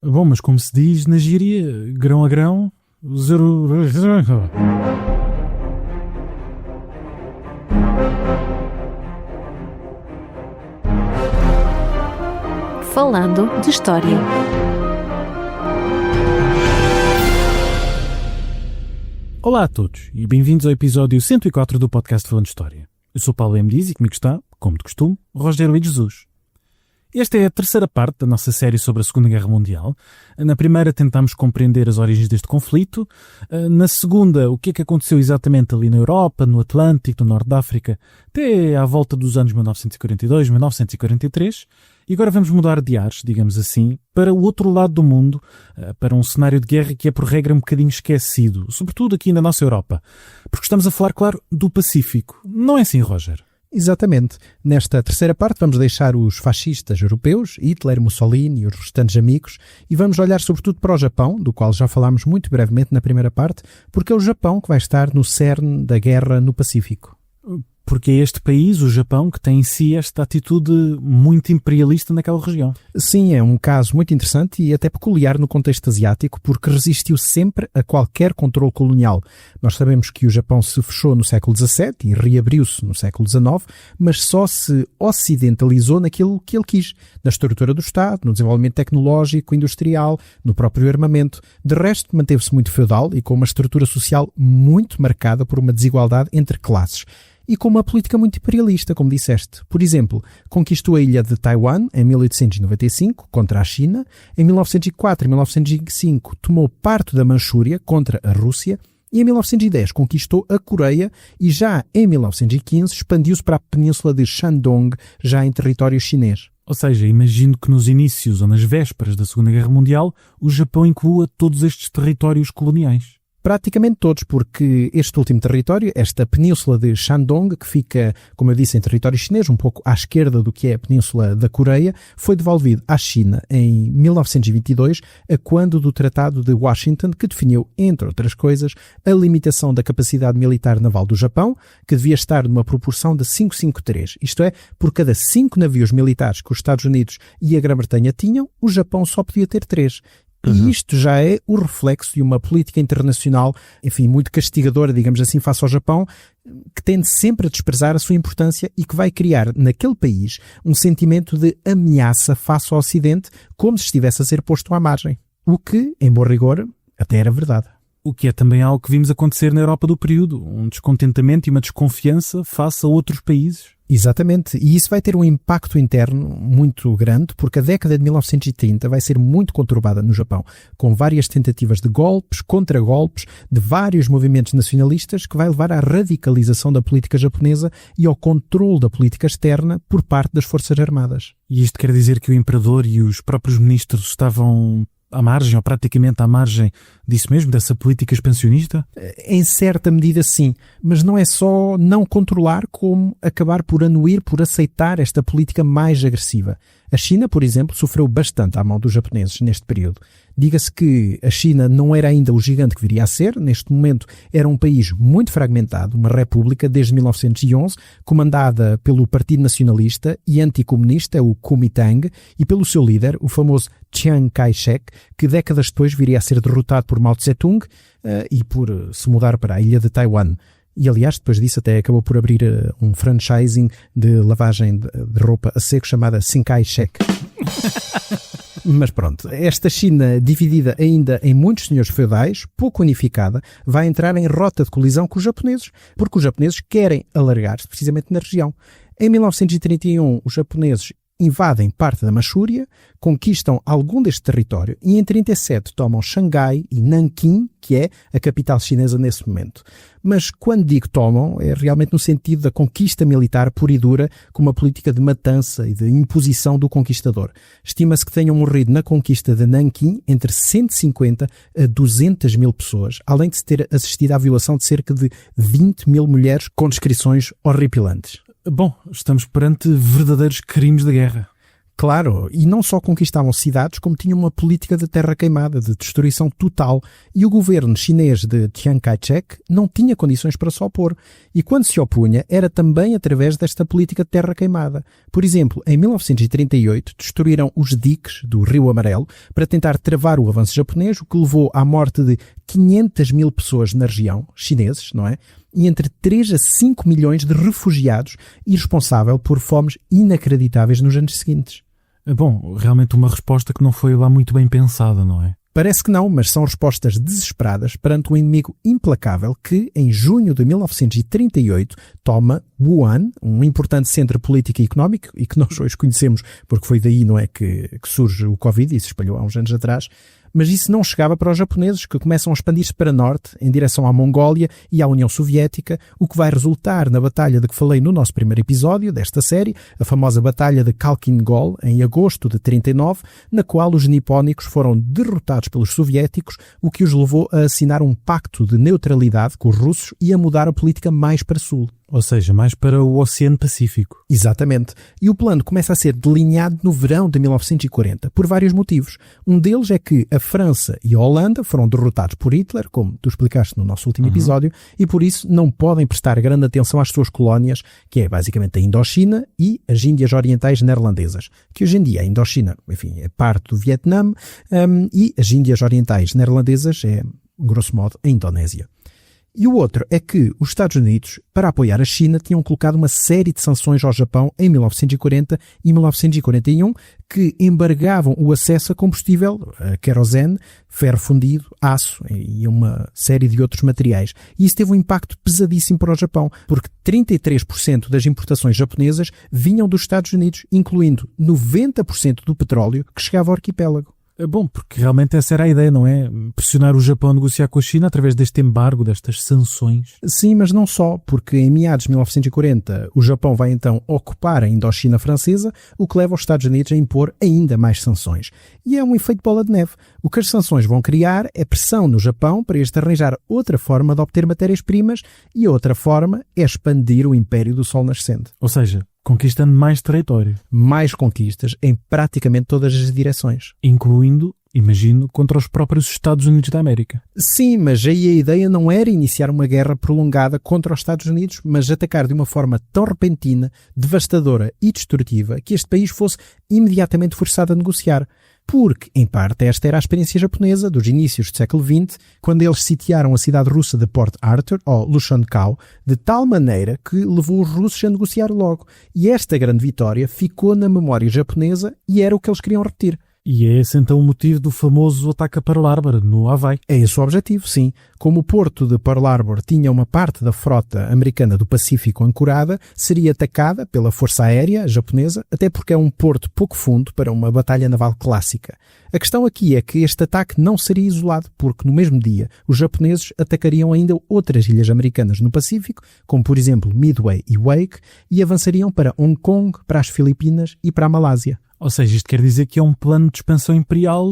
Bom, mas como se diz na gíria, grão a grão, zero... Falando de História. Olá a todos e bem-vindos ao episódio 104 do podcast Falando de História. Eu sou Paulo M. Dias e comigo está, como de costume, Rogério Luís Jesus. Esta é a terceira parte da nossa série sobre a Segunda Guerra Mundial. Na primeira tentámos compreender as origens deste conflito. Na segunda, o que é que aconteceu exatamente ali na Europa, no Atlântico, no Norte da África, até à volta dos anos 1942, 1943. E agora vamos mudar de ares, digamos assim, para o outro lado do mundo, para um cenário de guerra que é por regra um bocadinho esquecido, sobretudo aqui na nossa Europa. Porque estamos a falar, claro, do Pacífico. Não é assim, Roger? Exatamente. Nesta terceira parte vamos deixar os fascistas europeus, Hitler, Mussolini e os restantes amigos, e vamos olhar sobretudo para o Japão, do qual já falámos muito brevemente na primeira parte, porque é o Japão que vai estar no cerne da guerra no Pacífico. Porque é este país, o Japão, que tem em si esta atitude muito imperialista naquela região. Sim, é um caso muito interessante e até peculiar no contexto asiático, porque resistiu sempre a qualquer controle colonial. Nós sabemos que o Japão se fechou no século XVII e reabriu-se no século XIX, mas só se ocidentalizou naquilo que ele quis, na estrutura do Estado, no desenvolvimento tecnológico, industrial, no próprio armamento. De resto, manteve-se muito feudal e com uma estrutura social muito marcada por uma desigualdade entre classes. E com uma política muito imperialista, como disseste. Por exemplo, conquistou a ilha de Taiwan em 1895 contra a China. Em 1904 e 1905 tomou parte da Manchúria contra a Rússia. E em 1910 conquistou a Coreia e já em 1915 expandiu-se para a península de Shandong, já em território chinês. Ou seja, imagino que nos inícios ou nas vésperas da Segunda Guerra Mundial o Japão inclua todos estes territórios coloniais. Praticamente todos, porque este último território, esta península de Shandong, que fica, como eu disse, em território chinês, um pouco à esquerda do que é a península da Coreia, foi devolvido à China em 1922, a quando do Tratado de Washington, que definiu, entre outras coisas, a limitação da capacidade militar naval do Japão, que devia estar numa proporção de 5-5-3. Isto é, por cada 5 navios militares que os Estados Unidos e a Grã-Bretanha tinham, o Japão só podia ter 3. E isto já é o reflexo de uma política internacional, enfim, muito castigadora, digamos assim, face ao Japão, que tende sempre a desprezar a sua importância e que vai criar naquele país um sentimento de ameaça face ao Ocidente, como se estivesse a ser posto à margem. O que, em bom rigor, até era verdade. O que é também algo que vimos acontecer na Europa do período, um descontentamento e uma desconfiança face a outros países. Exatamente, e isso vai ter um impacto interno muito grande, porque a década de 1930 vai ser muito conturbada no Japão, com várias tentativas de golpes, contra-golpes, de vários movimentos nacionalistas, que vai levar à radicalização da política japonesa e ao controle da política externa por parte das Forças Armadas. E isto quer dizer que o imperador e os próprios ministros estavam à margem, ou praticamente à margem disso mesmo, dessa política expansionista? Em certa medida sim, mas não é só não controlar como acabar por anuir, por aceitar esta política mais agressiva. A China, por exemplo, sofreu bastante à mão dos japoneses neste período. Diga-se que a China não era ainda o gigante que viria a ser, neste momento era um país muito fragmentado, uma república desde 1911, comandada pelo Partido Nacionalista e Anticomunista, o Kuomintang, e pelo seu líder, o famoso Chiang Kai-shek, que décadas depois viria a ser derrotado por Mao Tse-tung e por se mudar para a ilha de Taiwan. E, aliás, depois disso até acabou por abrir um franchising de lavagem de roupa a seco chamada Sinkai-shek. Mas pronto, esta China, dividida ainda em muitos senhores feudais, pouco unificada, vai entrar em rota de colisão com os japoneses, porque os japoneses querem alargar-se precisamente na região. Em 1931, os japoneses invadem parte da Manchúria, conquistam algum deste território e em 1937 tomam Xangai e Nanquim, que é a capital chinesa nesse momento. Mas quando digo tomam, é realmente no sentido da conquista militar pura e dura, com uma política de matança e de imposição do conquistador. Estima-se que tenham morrido na conquista de Nanquim entre 150 a 200 mil pessoas, além de se ter assistido à violação de cerca de 20 mil mulheres com descrições horripilantes. Bom, estamos perante verdadeiros crimes de guerra. Claro, e não só conquistavam cidades, como tinham uma política de terra queimada, de destruição total, e o governo chinês de Chiang Kai-shek não tinha condições para se opor, e quando se opunha era também através desta política de terra queimada. Por exemplo, em 1938 destruíram os diques do Rio Amarelo para tentar travar o avanço japonês, o que levou à morte de 500 mil pessoas na região, chineses, não é? E entre 3 a 5 milhões de refugiados e responsável por fomes inacreditáveis nos anos seguintes. Bom, realmente uma resposta que não foi lá muito bem pensada, não é? Parece que não, mas são respostas desesperadas perante um inimigo implacável que, em junho de 1938, toma Wuhan, um importante centro político e económico, e que nós hoje conhecemos porque foi daí, não é, que surge o Covid e se espalhou há uns anos atrás. Mas isso não chegava para os japoneses, que começam a expandir-se para norte, em direção à Mongólia e à União Soviética, o que vai resultar na batalha de que falei no nosso primeiro episódio desta série, a famosa Batalha de Khalkhin Gol, em agosto de 39, na qual os nipónicos foram derrotados pelos soviéticos, o que os levou a assinar um pacto de neutralidade com os russos e a mudar a política mais para sul. Ou seja, mais para o Oceano Pacífico. Exatamente. E o plano começa a ser delineado no verão de 1940, por vários motivos. Um deles é que a França e a Holanda foram derrotados por Hitler, como tu explicaste no nosso último episódio, e por isso não podem prestar grande atenção às suas colónias, que é basicamente a Indochina e as Índias Orientais Neerlandesas, que hoje em dia a Indochina, enfim, é parte do Vietnã, e as Índias Orientais Neerlandesas é, grosso modo, a Indonésia. E o outro é que os Estados Unidos, para apoiar a China, tinham colocado uma série de sanções ao Japão em 1940 e 1941 que embargavam o acesso a combustível, a querosene, ferro fundido, aço e uma série de outros materiais. E isso teve um impacto pesadíssimo para o Japão, porque 33% das importações japonesas vinham dos Estados Unidos, incluindo 90% do petróleo que chegava ao arquipélago. É bom, porque realmente essa era a ideia, não é? Pressionar o Japão a negociar com a China através deste embargo, destas sanções. Sim, mas não só, porque em meados de 1940 o Japão vai então ocupar a Indochina francesa, o que leva os Estados Unidos a impor ainda mais sanções. E é um efeito bola de neve. O que as sanções vão criar é pressão no Japão para este arranjar outra forma de obter matérias-primas e a outra forma é expandir o Império do Sol Nascente. Ou seja, conquistando mais território. Mais conquistas em praticamente todas as direções. Incluindo, imagino, contra os próprios Estados Unidos da América. Sim, mas aí a ideia não era iniciar uma guerra prolongada contra os Estados Unidos, mas atacar de uma forma tão repentina, devastadora e destrutiva que este país fosse imediatamente forçado a negociar. Porque, em parte, esta era a experiência japonesa dos inícios do século XX, quando eles sitiaram a cidade russa de Port Arthur, ou Lushankau, de tal maneira que levou os russos a negociar logo. E esta grande vitória ficou na memória japonesa e era o que eles queriam repetir. E é esse então o motivo do famoso ataque a Pearl Harbor, no Havaí. É esse o objetivo, sim. Como o porto de Pearl Harbor tinha uma parte da frota americana do Pacífico ancorada, seria atacada pela Força Aérea japonesa, até porque é um porto pouco fundo para uma batalha naval clássica. A questão aqui é que este ataque não seria isolado, porque no mesmo dia os japoneses atacariam ainda outras ilhas americanas no Pacífico, como por exemplo Midway e Wake, e avançariam para Hong Kong, para as Filipinas e para a Malásia. Ou seja, isto quer dizer que é um plano de expansão imperial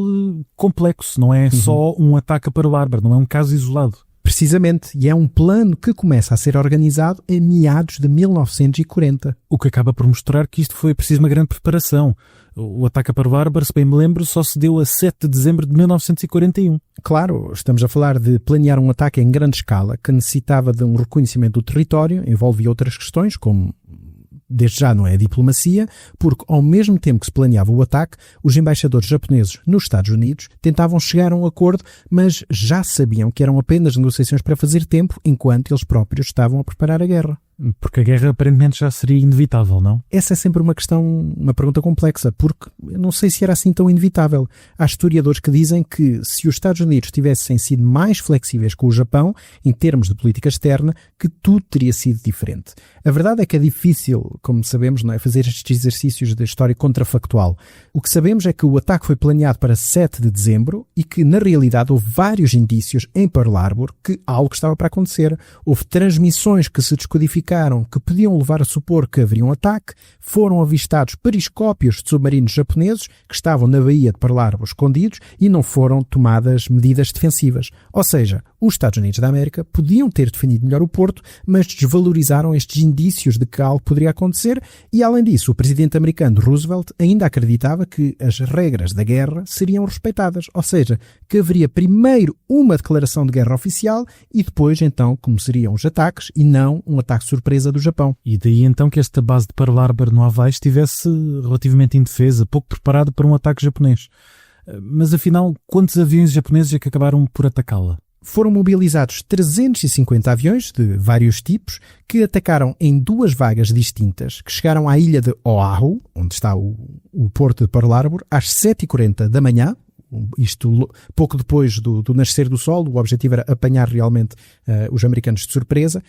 complexo, não é só um ataque a Pearl Harbor, não é um caso isolado. Precisamente, e é um plano que começa a ser organizado em meados de 1940. O que acaba por mostrar que isto foi preciso uma grande preparação. O ataque a Pearl Harbor, se bem me lembro, só se deu a 7 de dezembro de 1941. Claro, estamos a falar de planear um ataque em grande escala que necessitava de um reconhecimento do território, envolvia outras questões, como desde já não é a diplomacia, porque ao mesmo tempo que se planeava o ataque, os embaixadores japoneses nos Estados Unidos tentavam chegar a um acordo, mas já sabiam que eram apenas negociações para fazer tempo, enquanto eles próprios estavam a preparar a guerra. Porque a guerra aparentemente já seria inevitável, não? Essa é sempre uma pergunta complexa, porque eu não sei se era assim tão inevitável. Há historiadores que dizem que se os Estados Unidos tivessem sido mais flexíveis com o Japão, em termos de política externa, que tudo teria sido diferente. A verdade é que é difícil, como sabemos, não é, fazer estes exercícios de história contrafactual. O que sabemos é que o ataque foi planeado para 7 de dezembro e que, na realidade, houve vários indícios em Pearl Harbor que algo estava para acontecer. Houve transmissões que se descodificaram indicaram que podiam levar a supor que haveria um ataque, foram avistados periscópios de submarinos japoneses que estavam na Baía de Pearl Harbor escondidos e não foram tomadas medidas defensivas. Ou seja, os Estados Unidos da América podiam ter defendido melhor o porto, mas desvalorizaram estes indícios de que algo poderia acontecer e, além disso, o presidente americano Roosevelt ainda acreditava que as regras da guerra seriam respeitadas, ou seja, que haveria primeiro uma declaração de guerra oficial e depois, então, começariam os ataques e não um ataque surpresa do Japão. E daí então que esta base de Pearl Harbor no Havaí estivesse relativamente indefesa, pouco preparada para um ataque japonês. Mas afinal, quantos aviões japoneses é que acabaram por atacá-la? Foram mobilizados 350 aviões de vários tipos que atacaram em 2 vagas distintas, que chegaram à ilha de Oahu, onde está o porto de Pearl Harbor, às 7h40 da manhã. Isto pouco depois do nascer do sol. O objetivo era apanhar realmente os americanos de surpresa.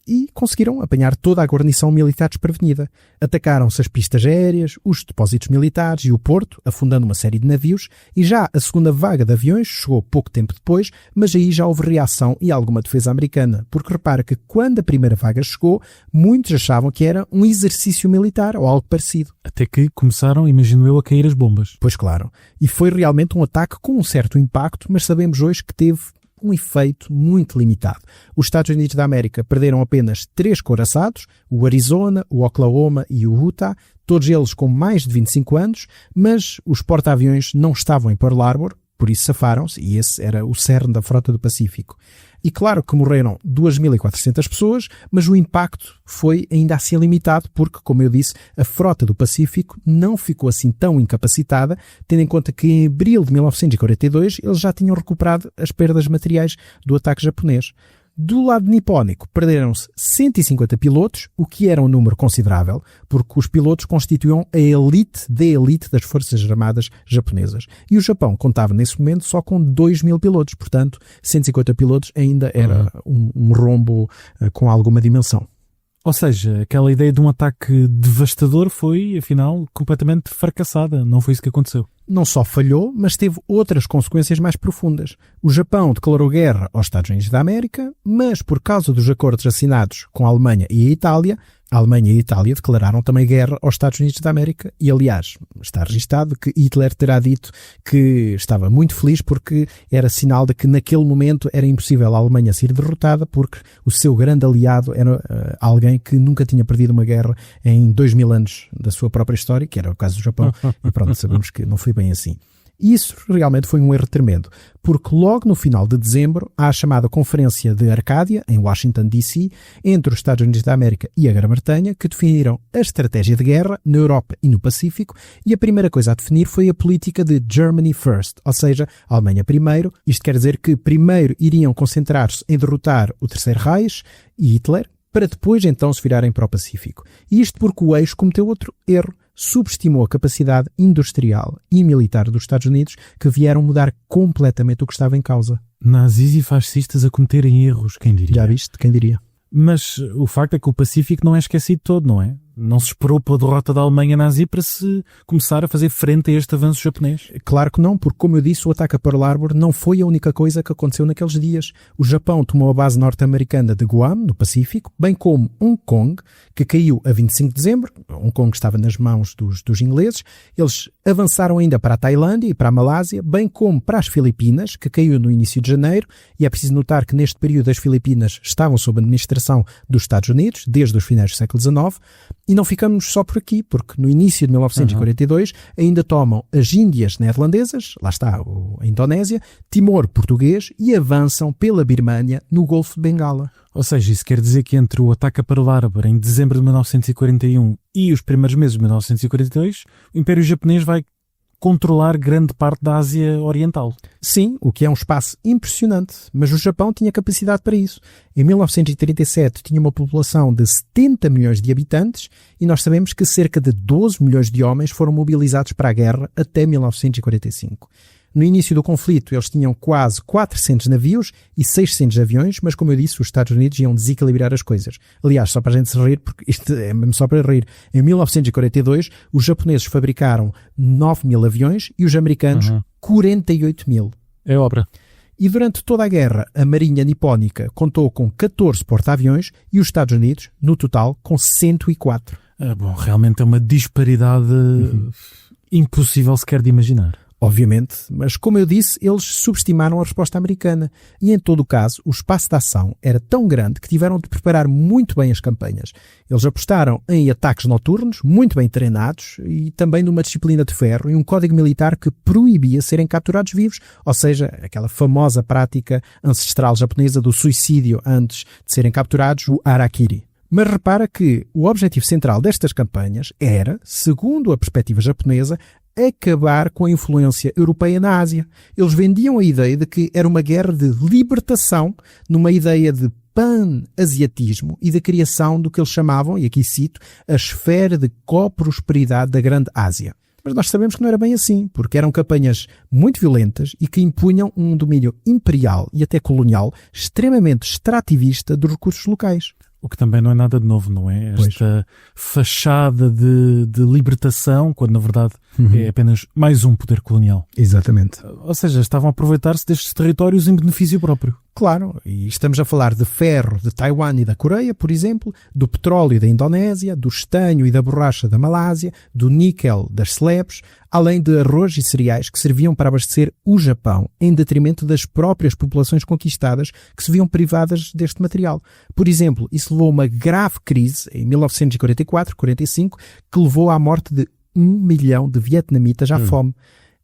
E conseguiram apanhar toda a guarnição militar desprevenida. Atacaram-se as pistas aéreas, os depósitos militares e o porto, afundando uma série de navios, e já a segunda vaga de aviões chegou pouco tempo depois, mas aí já houve reação e alguma defesa americana, porque repara que quando a primeira vaga chegou, muitos achavam que era um exercício militar ou algo parecido. Até que começaram, imagino eu, a cair as bombas. Pois claro. E foi realmente um ataque com um certo impacto, mas sabemos hoje que teve um efeito muito limitado. Os Estados Unidos da América perderam apenas 3 couraçados, o Arizona, o Oklahoma e o Utah, todos eles com mais de 25 anos, mas os porta-aviões não estavam em Pearl Harbor, por isso safaram-se, e esse era o cerne da frota do Pacífico. E claro que morreram 2.400 pessoas, mas o impacto foi ainda assim limitado porque, como eu disse, a frota do Pacífico não ficou assim tão incapacitada, tendo em conta que em abril de 1942 eles já tinham recuperado as perdas materiais do ataque japonês. Do lado nipónico, perderam-se 150 pilotos, o que era um número considerável, porque os pilotos constituíam a elite da elite das Forças Armadas japonesas. E o Japão contava nesse momento só com 2.000 pilotos, portanto, 150 pilotos ainda era um rombo com alguma dimensão. Ou seja, aquela ideia de um ataque devastador foi, afinal, completamente fracassada. Não foi isso que aconteceu. Não só falhou, mas teve outras consequências mais profundas. O Japão declarou guerra aos Estados Unidos da América, mas por causa dos acordos assinados com a Alemanha e a Itália declararam também guerra aos Estados Unidos da América e, aliás, está registado que Hitler terá dito que estava muito feliz porque era sinal de que naquele momento era impossível a Alemanha ser derrotada porque o seu grande aliado era alguém que nunca tinha perdido uma guerra em 2000 anos da sua própria história, que era o caso do Japão, e pronto, sabemos que não foi bem assim. E isso realmente foi um erro tremendo, porque logo no final de dezembro há a chamada Conferência de Arcádia, em Washington, D.C., entre os Estados Unidos da América e a Grã-Bretanha, que definiram a estratégia de guerra na Europa e no Pacífico, e a primeira coisa a definir foi a política de Germany First, ou seja, a Alemanha primeiro. Isto quer dizer que primeiro iriam concentrar-se em derrotar o Terceiro Reich e Hitler, para depois então se virarem para o Pacífico. E isto porque o eixo cometeu outro erro. Subestimou a capacidade industrial e militar dos Estados Unidos, que vieram mudar completamente o que estava em causa. Nazis e fascistas a cometerem erros, quem diria? Já viste? Quem diria? Mas o facto é que o Pacífico não é esquecido todo, não é? Não se esperou pela derrota da Alemanha nazi para se começar a fazer frente a este avanço japonês? Claro que não, porque, como eu disse, o ataque a Pearl Harbor não foi a única coisa que aconteceu naqueles dias. O Japão tomou a base norte-americana de Guam, no Pacífico, bem como Hong Kong, que caiu a 25 de dezembro. Hong Kong estava nas mãos dos ingleses. Eles avançaram ainda para a Tailândia e para a Malásia, bem como para as Filipinas, que caiu no início de janeiro. E é preciso notar que neste período as Filipinas estavam sob a administração dos Estados Unidos, desde os finais do século XIX. E não ficamos só por aqui, porque no início de 1942 ainda tomam as Índias neerlandesas, lá está a Indonésia, Timor português e avançam pela Birmânia no Golfo de Bengala. Ou seja, isso quer dizer que entre o ataque a Pearl Harbor em dezembro de 1941 e os primeiros meses de 1942, o Império Japonês vai controlar grande parte da Ásia Oriental. Sim, o que é um espaço impressionante, mas o Japão tinha capacidade para isso. Em 1937 tinha uma população de 70 milhões de habitantes e nós sabemos que cerca de 12 milhões de homens foram mobilizados para a guerra até 1945. No início do conflito, eles tinham quase 400 navios e 600 aviões, mas como eu disse, os Estados Unidos iam desequilibrar as coisas. Aliás, só para a gente se rir, porque isto é mesmo só para rir, em 1942, os japoneses fabricaram 9 mil aviões e os americanos 48 mil. É obra. E durante toda a guerra, a Marinha Nipónica contou com 14 porta-aviões e os Estados Unidos, no total, com 104. Bom, realmente é uma disparidade impossível sequer de imaginar. Obviamente, mas como eu disse, eles subestimaram a resposta americana e em todo o caso o espaço de ação era tão grande que tiveram de preparar muito bem as campanhas. Eles apostaram em ataques noturnos, muito bem treinados e também numa disciplina de ferro e um código militar que proibia serem capturados vivos, ou seja, aquela famosa prática ancestral japonesa do suicídio antes de serem capturados, o harakiri. Mas repara que o objetivo central destas campanhas era, segundo a perspectiva japonesa, acabar com a influência europeia na Ásia. Eles vendiam a ideia de que era uma guerra de libertação, numa ideia de pan-asiatismo e da criação do que eles chamavam, e aqui cito, a esfera de coprosperidade da Grande Ásia. Mas nós sabemos que não era bem assim, porque eram campanhas muito violentas e que impunham um domínio imperial e até colonial extremamente extrativista dos recursos locais. O que também não é nada de novo, não é? Esta fachada de libertação, quando na verdade é apenas mais um poder colonial. Exatamente. Ou seja, estavam a aproveitar-se destes territórios em benefício próprio. Claro, e estamos a falar de ferro de Taiwan e da Coreia, por exemplo, do petróleo da Indonésia, do estanho e da borracha da Malásia, do níquel das Celebes, além de arroz e cereais que serviam para abastecer o Japão, em detrimento das próprias populações conquistadas que se viam privadas deste material. Por exemplo, isso levou a uma grave crise em 1944-45, que levou à morte de 1 milhão de vietnamitas à fome.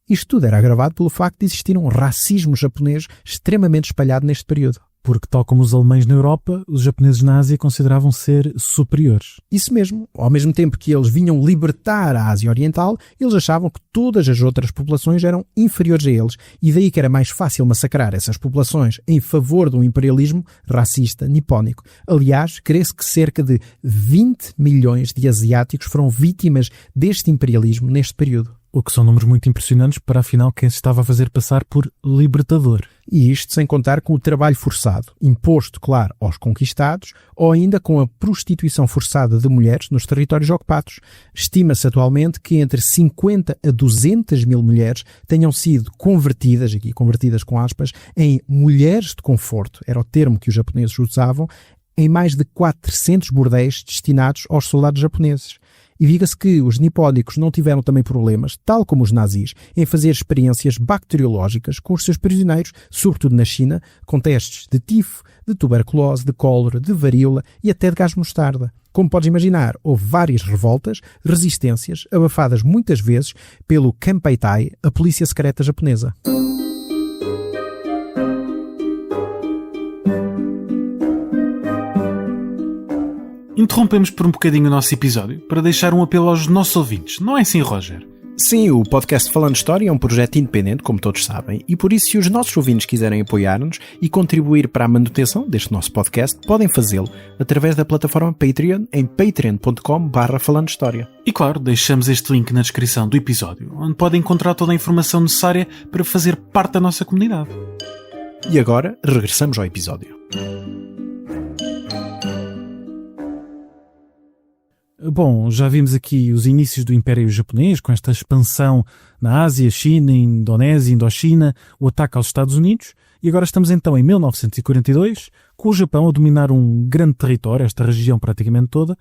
Isto tudo era agravado pelo facto de existir um racismo japonês extremamente espalhado neste período. Porque, tal como os alemães na Europa, os japoneses na Ásia consideravam ser superiores. Isso mesmo. Ao mesmo tempo que eles vinham libertar a Ásia Oriental, eles achavam que todas as outras populações eram inferiores a eles, e daí que era mais fácil massacrar essas populações em favor de um imperialismo racista nipónico. Aliás, crê-se que cerca de 20 milhões de asiáticos foram vítimas deste imperialismo neste período. O que são números muito impressionantes para, afinal, quem se estava a fazer passar por libertador. E isto sem contar com o trabalho forçado, imposto, claro, aos conquistados, ou ainda com a prostituição forçada de mulheres nos territórios ocupados. Estima-se atualmente que entre 50 a 200 mil mulheres tenham sido convertidas, aqui convertidas com aspas, em mulheres de conforto, era o termo que os japoneses usavam, em mais de 400 bordéis destinados aos soldados japoneses. E diga-se que os nipónicos não tiveram também problemas, tal como os nazis, em fazer experiências bacteriológicas com os seus prisioneiros, sobretudo na China, com testes de tifo, de tuberculose, de cólera, de varíola e até de gás mostarda. Como podes imaginar, houve várias revoltas, resistências, abafadas muitas vezes pelo Kempeitai, a polícia secreta japonesa. Interrompemos por um bocadinho o nosso episódio para deixar um apelo aos nossos ouvintes. Não é assim, Roger? Sim, o podcast Falando História é um projeto independente, como todos sabem, e por isso, se os nossos ouvintes quiserem apoiar-nos e contribuir para a manutenção deste nosso podcast, podem fazê-lo através da plataforma Patreon em patreon.com/falandohistoria. E claro, deixamos este link na descrição do episódio, onde podem encontrar toda a informação necessária para fazer parte da nossa comunidade. E agora, regressamos ao episódio. Bom, já vimos aqui os inícios do Império Japonês, com esta expansão na Ásia, China, Indonésia, Indochina, o ataque aos Estados Unidos, e agora estamos então em 1942, com o Japão a dominar um grande território, esta região praticamente toda,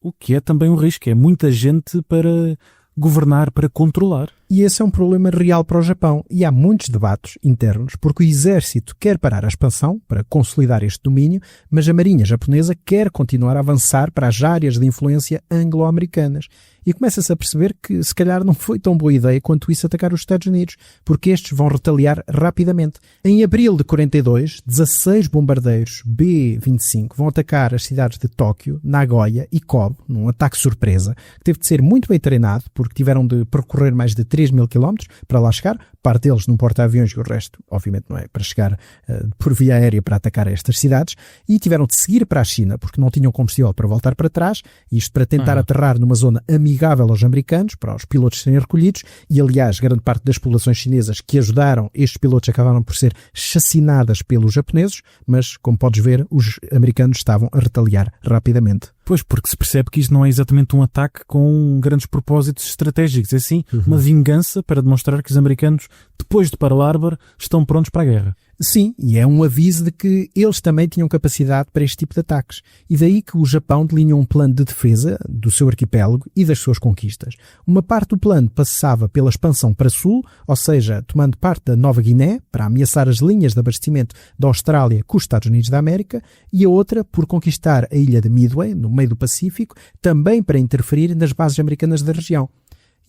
o que é também um risco, é muita gente para governar, para controlar. E esse é um problema real para o Japão, e há muitos debates internos, porque o exército quer parar a expansão para consolidar este domínio, mas a marinha japonesa quer continuar a avançar para as áreas de influência anglo-americanas. E começa-se a perceber que se calhar não foi tão boa ideia quanto isso atacar os Estados Unidos, porque estes vão retaliar rapidamente. Em abril de 42, 16 bombardeiros B-25 vão atacar as cidades de Tóquio, Nagoya e Kobe, num ataque surpresa, que teve de ser muito bem treinado, porque tiveram de percorrer mais de 3.000 km para lá chegar, parte deles num porta-aviões e o resto, obviamente, não é para chegar por via aérea para atacar estas cidades, e tiveram de seguir para a China, porque não tinham combustível para voltar para trás, isto para tentar aterrar numa zona amigável aos americanos, para os pilotos serem recolhidos, e aliás, grande parte das populações chinesas que ajudaram estes pilotos acabaram por ser chacinadas pelos japoneses, mas, como podes ver, os americanos estavam a retaliar rapidamente. Pois, porque se percebe que isto não é exatamente um ataque com grandes propósitos estratégicos, é sim uma vingança para demonstrar que os americanos, depois de Pearl Harbor, estão prontos para a guerra. Sim, e é um aviso de que eles também tinham capacidade para este tipo de ataques. E daí que o Japão delineou um plano de defesa do seu arquipélago e das suas conquistas. Uma parte do plano passava pela expansão para sul, ou seja, tomando parte da Nova Guiné, para ameaçar as linhas de abastecimento da Austrália com os Estados Unidos da América, e a outra por conquistar a ilha de Midway, no meio do Pacífico, também para interferir nas bases americanas da região.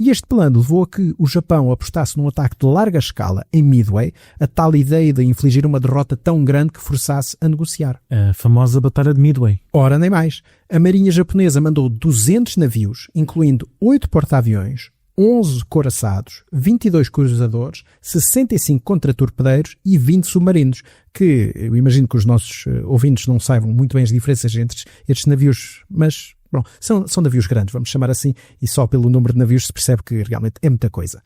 E este plano levou a que o Japão apostasse num ataque de larga escala em Midway, a tal ideia de infligir uma derrota tão grande que forçasse a negociar. A famosa Batalha de Midway. Ora, nem mais. A marinha japonesa mandou 200 navios, incluindo 8 porta-aviões, 11 couraçados, 22 cruzadores, 65 contratorpedeiros e 20 submarinos, que eu imagino que os nossos ouvintes não saibam muito bem as diferenças entre estes navios, mas bom, são navios grandes, vamos chamar assim, e só pelo número de navios se percebe que realmente é muita coisa.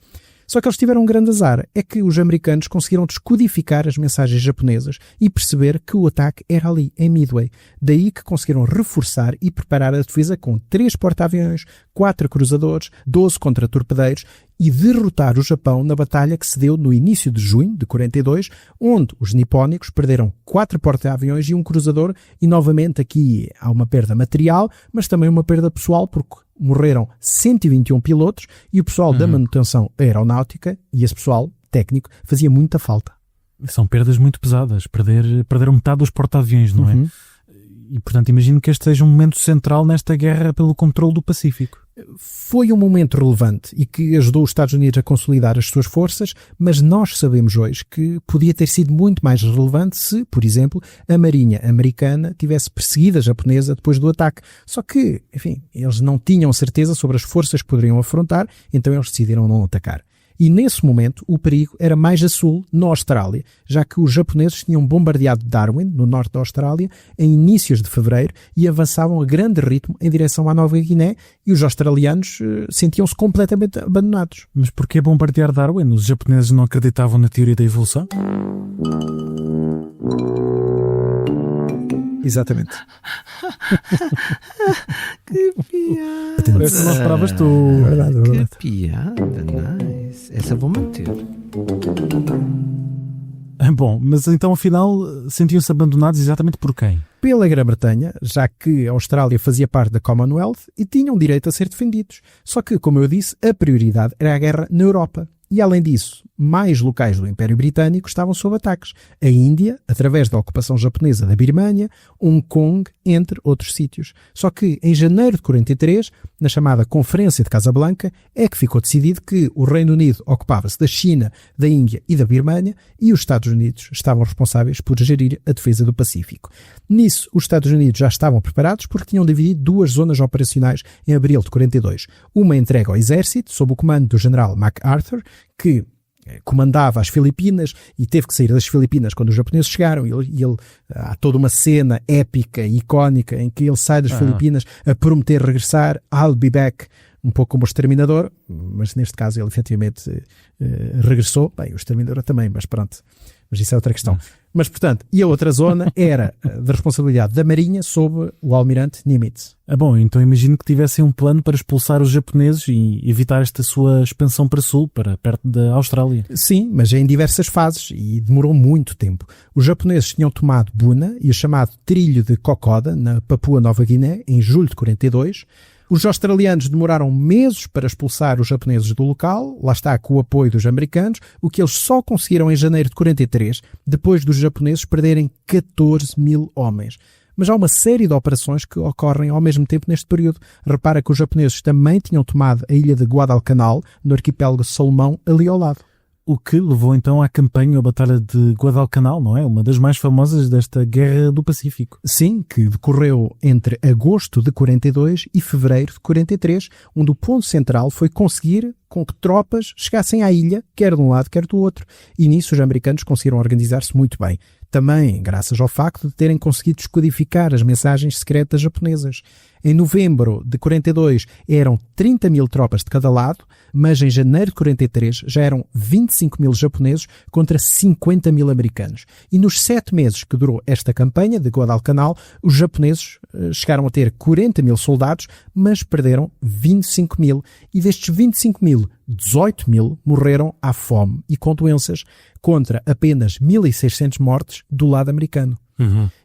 Só que eles tiveram um grande azar, é que os americanos conseguiram descodificar as mensagens japonesas e perceber que o ataque era ali, em Midway. Daí que conseguiram reforçar e preparar a defesa com 3 porta-aviões, 4 cruzadores, 12 contratorpedeiros e derrotar o Japão na batalha que se deu no início de junho de 42, onde os nipónicos perderam 4 porta-aviões e um cruzador, e novamente aqui há uma perda material, mas também uma perda pessoal, porque morreram 121 pilotos e o pessoal da manutenção aeronáutica e esse pessoal técnico fazia muita falta. São perdas muito pesadas. Perderam metade dos porta-aviões, não é? E, portanto, imagino que este seja um momento central nesta guerra pelo controle do Pacífico. Foi um momento relevante e que ajudou os Estados Unidos a consolidar as suas forças, mas nós sabemos hoje que podia ter sido muito mais relevante se, por exemplo, a Marinha americana tivesse perseguido a japonesa depois do ataque. Só que, enfim, eles não tinham certeza sobre as forças que poderiam afrontar, então eles decidiram não atacar. E nesse momento o perigo era mais a sul, na Austrália, já que os japoneses tinham bombardeado Darwin, no norte da Austrália, em inícios de fevereiro e avançavam a grande ritmo em direção à Nova Guiné, e os australianos sentiam-se completamente abandonados. Mas porquê bombardear Darwin? Os japoneses não acreditavam na teoria da evolução? Exatamente. Que piada. Parece que não esperavas tu. Verdade, verdade. Que piada, nice. Essa vou manter. Bom, mas então afinal sentiam-se abandonados exatamente por quem? Pela Grã-Bretanha, já que a Austrália fazia parte da Commonwealth e tinham direito a ser defendidos. Só que, como eu disse, a prioridade era a guerra na Europa. E, além disso, mais locais do Império Britânico estavam sob ataques. A Índia, através da ocupação japonesa da Birmânia, Hong Kong, entre outros sítios. Só que, em janeiro de 43, na chamada Conferência de Casablanca, é que ficou decidido que o Reino Unido ocupava-se da China, da Índia e da Birmânia, e os Estados Unidos estavam responsáveis por gerir a defesa do Pacífico. Nisso, os Estados Unidos já estavam preparados porque tinham dividido 2 zonas operacionais em abril de 42. Uma entregue ao exército, sob o comando do general MacArthur, que comandava as Filipinas e teve que sair das Filipinas quando os japoneses chegaram, e ele há toda uma cena épica e icónica em que ele sai das Filipinas a prometer regressar, I'll be back, um pouco como o Exterminador, mas neste caso ele efetivamente regressou, bem, o Exterminador também, mas pronto, mas isso é outra questão. Mas, portanto, e a outra zona era da responsabilidade da Marinha sob o almirante Nimitz. Bom, então imagino que tivessem um plano para expulsar os japoneses e evitar esta sua expansão para sul, para perto da Austrália. Sim, mas em diversas fases e demorou muito tempo. Os japoneses tinham tomado Buna e o chamado Trilho de Kokoda, na Papua Nova Guiné, em julho de 42. Os australianos demoraram meses para expulsar os japoneses do local, lá está, com o apoio dos americanos, o que eles só conseguiram em janeiro de 43, depois dos japoneses perderem 14 mil homens. Mas há uma série de operações que ocorrem ao mesmo tempo neste período. Repara que os japoneses também tinham tomado a ilha de Guadalcanal, no arquipélago Salomão, ali ao lado. O que levou então à campanha, a Batalha de Guadalcanal, não é? Uma das mais famosas desta Guerra do Pacífico. Sim, que decorreu entre agosto de 42 e fevereiro de 43, onde o ponto central foi conseguir com que tropas chegassem à ilha, quer de um lado, quer do outro. E nisso os americanos conseguiram organizar-se muito bem. Também graças ao facto de terem conseguido descodificar as mensagens secretas japonesas. Em novembro de 42 eram 30 mil tropas de cada lado, mas em janeiro de 43 já eram 25 mil japoneses contra 50 mil americanos. E nos 7 meses que durou esta campanha de Guadalcanal, os japoneses chegaram a ter 40 mil soldados, mas perderam 25 mil. E destes 25 mil, 2000, 18 mil morreram à fome e com doenças, contra apenas 1.600 mortes do lado americano.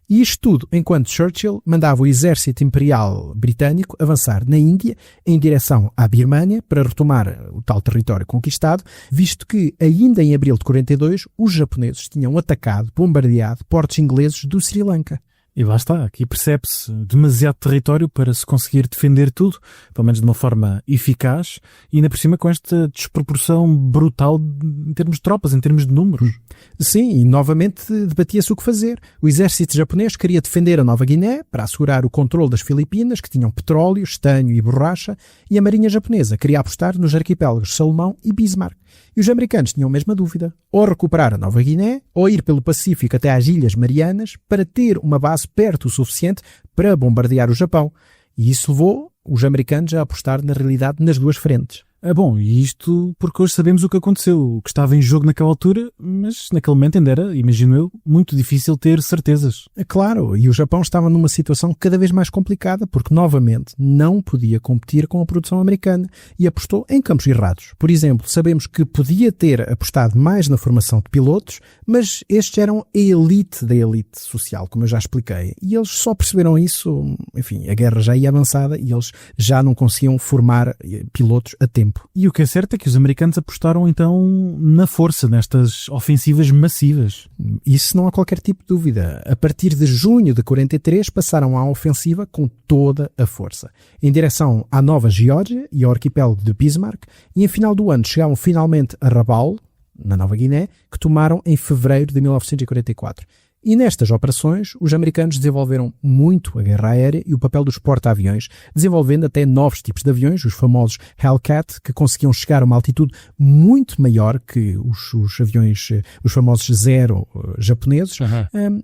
E isto tudo enquanto Churchill mandava o exército imperial britânico avançar na Índia em direção à Birmânia para retomar o tal território conquistado, visto que ainda em abril de 42 os japoneses tinham atacado, bombardeado portos ingleses do Sri Lanka. E lá está, aqui percebe-se demasiado território para se conseguir defender tudo, pelo menos de uma forma eficaz, e ainda por cima com esta desproporção brutal em termos de tropas, em termos de números. Sim, e novamente debatia-se o que fazer. O exército japonês queria defender a Nova Guiné para assegurar o controle das Filipinas, que tinham petróleo, estanho e borracha, e a marinha japonesa queria apostar nos arquipélagos Salomão e Bismarck. E os americanos tinham a mesma dúvida, ou recuperar a Nova Guiné, ou ir pelo Pacífico até às Ilhas Marianas para ter uma base perto o suficiente para bombardear o Japão. E isso levou os americanos a apostar na realidade nas duas frentes. Bom, e isto porque hoje sabemos o que aconteceu, o que estava em jogo naquela altura, mas naquele momento ainda era, imagino eu, muito difícil ter certezas. É claro, e o Japão estava numa situação cada vez mais complicada porque, novamente, não podia competir com a produção americana e apostou em campos errados. Por exemplo, sabemos que podia ter apostado mais na formação de pilotos, mas estes eram a elite da elite social, como eu já expliquei, e eles só perceberam isso, enfim, a guerra já ia avançada e eles já não conseguiam formar pilotos a tempo. E o que é certo é que os americanos apostaram então na força, nestas ofensivas massivas. Isso não há qualquer tipo de dúvida. A partir de junho de 43 passaram à ofensiva com toda a força, em direção à Nova Geórgia e ao arquipélago de Bismarck, e em final do ano chegaram finalmente a Rabaul, na Nova Guiné, que tomaram em fevereiro de 1944. E nestas operações, os americanos desenvolveram muito a guerra aérea e o papel dos porta-aviões, desenvolvendo até novos tipos de aviões, os famosos Hellcat, que conseguiam chegar a uma altitude muito maior que os aviões, os famosos Zero japoneses,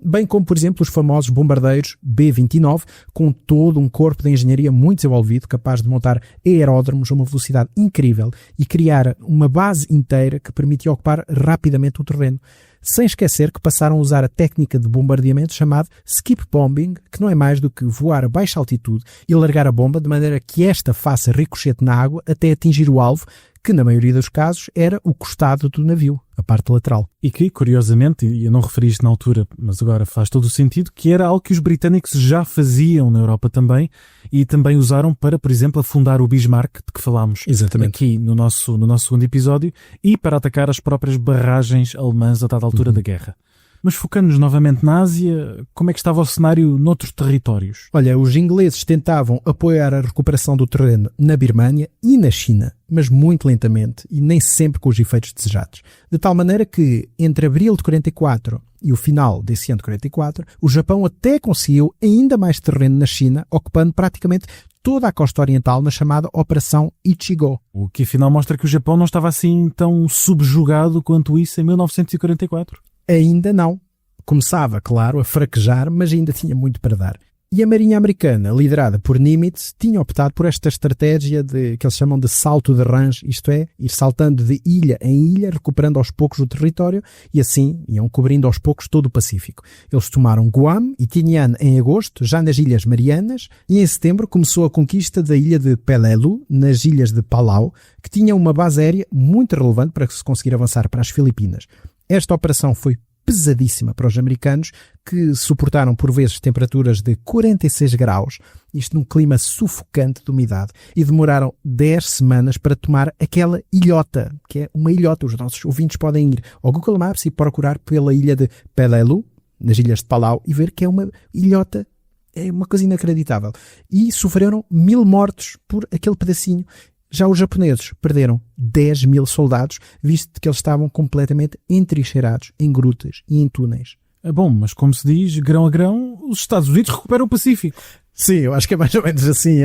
bem como, por exemplo, os famosos bombardeiros B-29, com todo um corpo de engenharia muito desenvolvido, capaz de montar aeródromos a uma velocidade incrível e criar uma base inteira que permitia ocupar rapidamente o terreno. Sem esquecer que passaram a usar a técnica de bombardeamento chamada skip bombing, que não é mais do que voar a baixa altitude e largar a bomba de maneira que esta faça ricochete na água até atingir o alvo, que na maioria dos casos era o costado do navio, a parte lateral. E que, curiosamente, e eu não referi isto na altura, mas agora faz todo o sentido, que era algo que os britânicos já faziam na Europa também, e também usaram para, por exemplo, afundar o Bismarck, de que falámos aqui no nosso segundo episódio, e para atacar as próprias barragens alemãs a dada altura da guerra. Mas focando-nos novamente na Ásia, como é que estava o cenário noutros territórios? Olha, os ingleses tentavam apoiar a recuperação do terreno na Birmânia e na China, mas muito lentamente e nem sempre com os efeitos desejados. De tal maneira que, entre abril de 44 e o final desse ano de 44, o Japão até conseguiu ainda mais terreno na China, ocupando praticamente toda a costa oriental na chamada Operação Ichigo. O que afinal mostra que o Japão não estava assim tão subjugado quanto isso em 1944. Ainda não. Começava, claro, a fraquejar, mas ainda tinha muito para dar. E a Marinha Americana, liderada por Nimitz, tinha optado por esta estratégia que eles chamam de salto de range, isto é, ir saltando de ilha em ilha, recuperando aos poucos o território, e assim iam cobrindo aos poucos todo o Pacífico. Eles tomaram Guam e Tinian em agosto, já nas Ilhas Marianas, e em setembro começou a conquista da ilha de Pelelu, nas Ilhas de Palau, que tinha uma base aérea muito relevante para se conseguir avançar para as Filipinas. Esta operação foi pesadíssima para os americanos, que suportaram por vezes temperaturas de 46 graus, isto num clima sufocante de umidade, e demoraram 10 semanas para tomar aquela ilhota, que é uma ilhota. Os nossos ouvintes podem ir ao Google Maps e procurar pela ilha de Pelelu, nas Ilhas de Palau, e ver que é uma ilhota, é uma coisa inacreditável. E sofreram 1000 mortos por aquele pedacinho. Já os japoneses perderam 10 mil soldados, visto que eles estavam completamente entrincheirados em grutas e em túneis. Bom, mas como se diz, grão a grão, os Estados Unidos recuperam o Pacífico. Sim, eu acho que é mais ou menos assim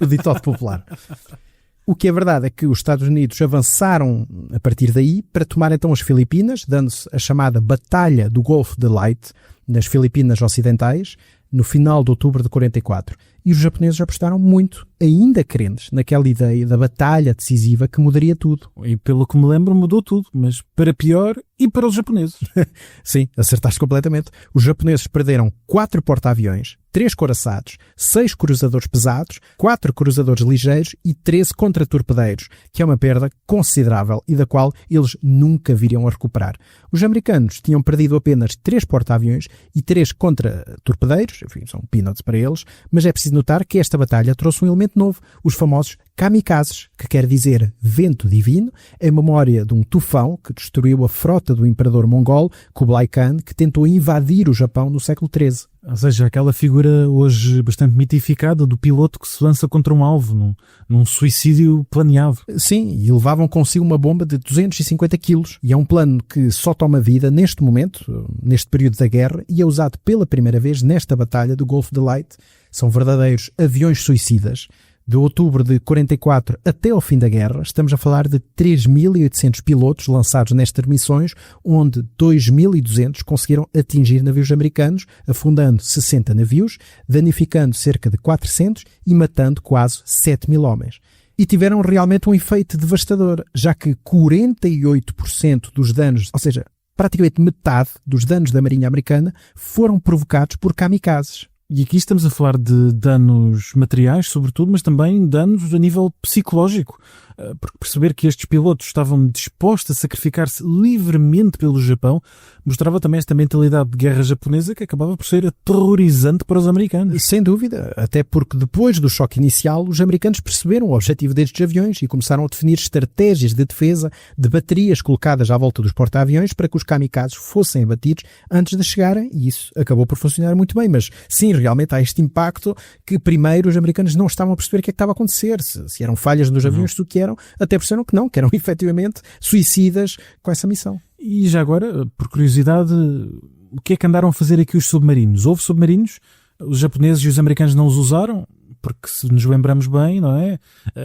o ditado popular. O que é verdade é que os Estados Unidos avançaram a partir daí para tomar então as Filipinas, dando-se a chamada Batalha do Golfo de Leyte, nas Filipinas Ocidentais, no final de outubro de 44. e os japoneses apostaram muito, ainda crentes, naquela ideia da batalha decisiva que mudaria tudo. E pelo que me lembro, mudou tudo, mas para pior e para os japoneses. Sim, acertaste completamente. Os japoneses perderam 4 porta-aviões, 3 coraçados, 6 cruzadores pesados, 4 cruzadores ligeiros e 13 contratorpedeiros, que é uma perda considerável e da qual eles nunca viriam a recuperar. Os americanos tinham perdido apenas 3 porta-aviões e 3 contratorpedeiros, enfim, são peanuts para eles, mas é preciso notar que esta batalha trouxe um elemento novo, os famosos kamikazes, que quer dizer vento divino, em memória de um tufão que destruiu a frota do imperador mongol Kublai Khan, que tentou invadir o Japão no século XIII. Ou seja, aquela figura hoje bastante mitificada do piloto que se lança contra um alvo, num suicídio planeado. Sim, e levavam consigo uma bomba de 250 quilos. E é um plano que só toma vida neste momento, neste período da guerra, e é usado pela primeira vez nesta batalha do Golfo de Leyte. São verdadeiros aviões suicidas. De outubro de 44 até ao fim da guerra, estamos a falar de 3.800 pilotos lançados nestas missões, onde 2.200 conseguiram atingir navios americanos, afundando 60 navios, danificando cerca de 400 e matando quase 7.000 homens. E tiveram realmente um efeito devastador, já que 48% dos danos, ou seja, praticamente metade dos danos da Marinha Americana, foram provocados por kamikazes. E aqui estamos a falar de danos materiais, sobretudo, mas também danos a nível psicológico. Porque perceber que estes pilotos estavam dispostos a sacrificar-se livremente pelo Japão mostrava também esta mentalidade de guerra japonesa que acabava por ser aterrorizante para os americanos. Sem dúvida, até porque depois do choque inicial, os americanos perceberam o objetivo destes aviões e começaram a definir estratégias de defesa de baterias colocadas à volta dos porta-aviões para que os kamikazes fossem abatidos antes de chegarem, e isso acabou por funcionar muito bem. Mas sim, realmente há este impacto que primeiro os americanos não estavam a perceber o que é que estava a acontecer, se eram falhas dos aviões, o que eram, até perceberam que não, que eram efetivamente suicidas com essa missão. E já agora, por curiosidade, o que é que andaram a fazer aqui os submarinos? Houve submarinos? Os japoneses e os americanos não os usaram? Porque se nos lembramos bem, não é?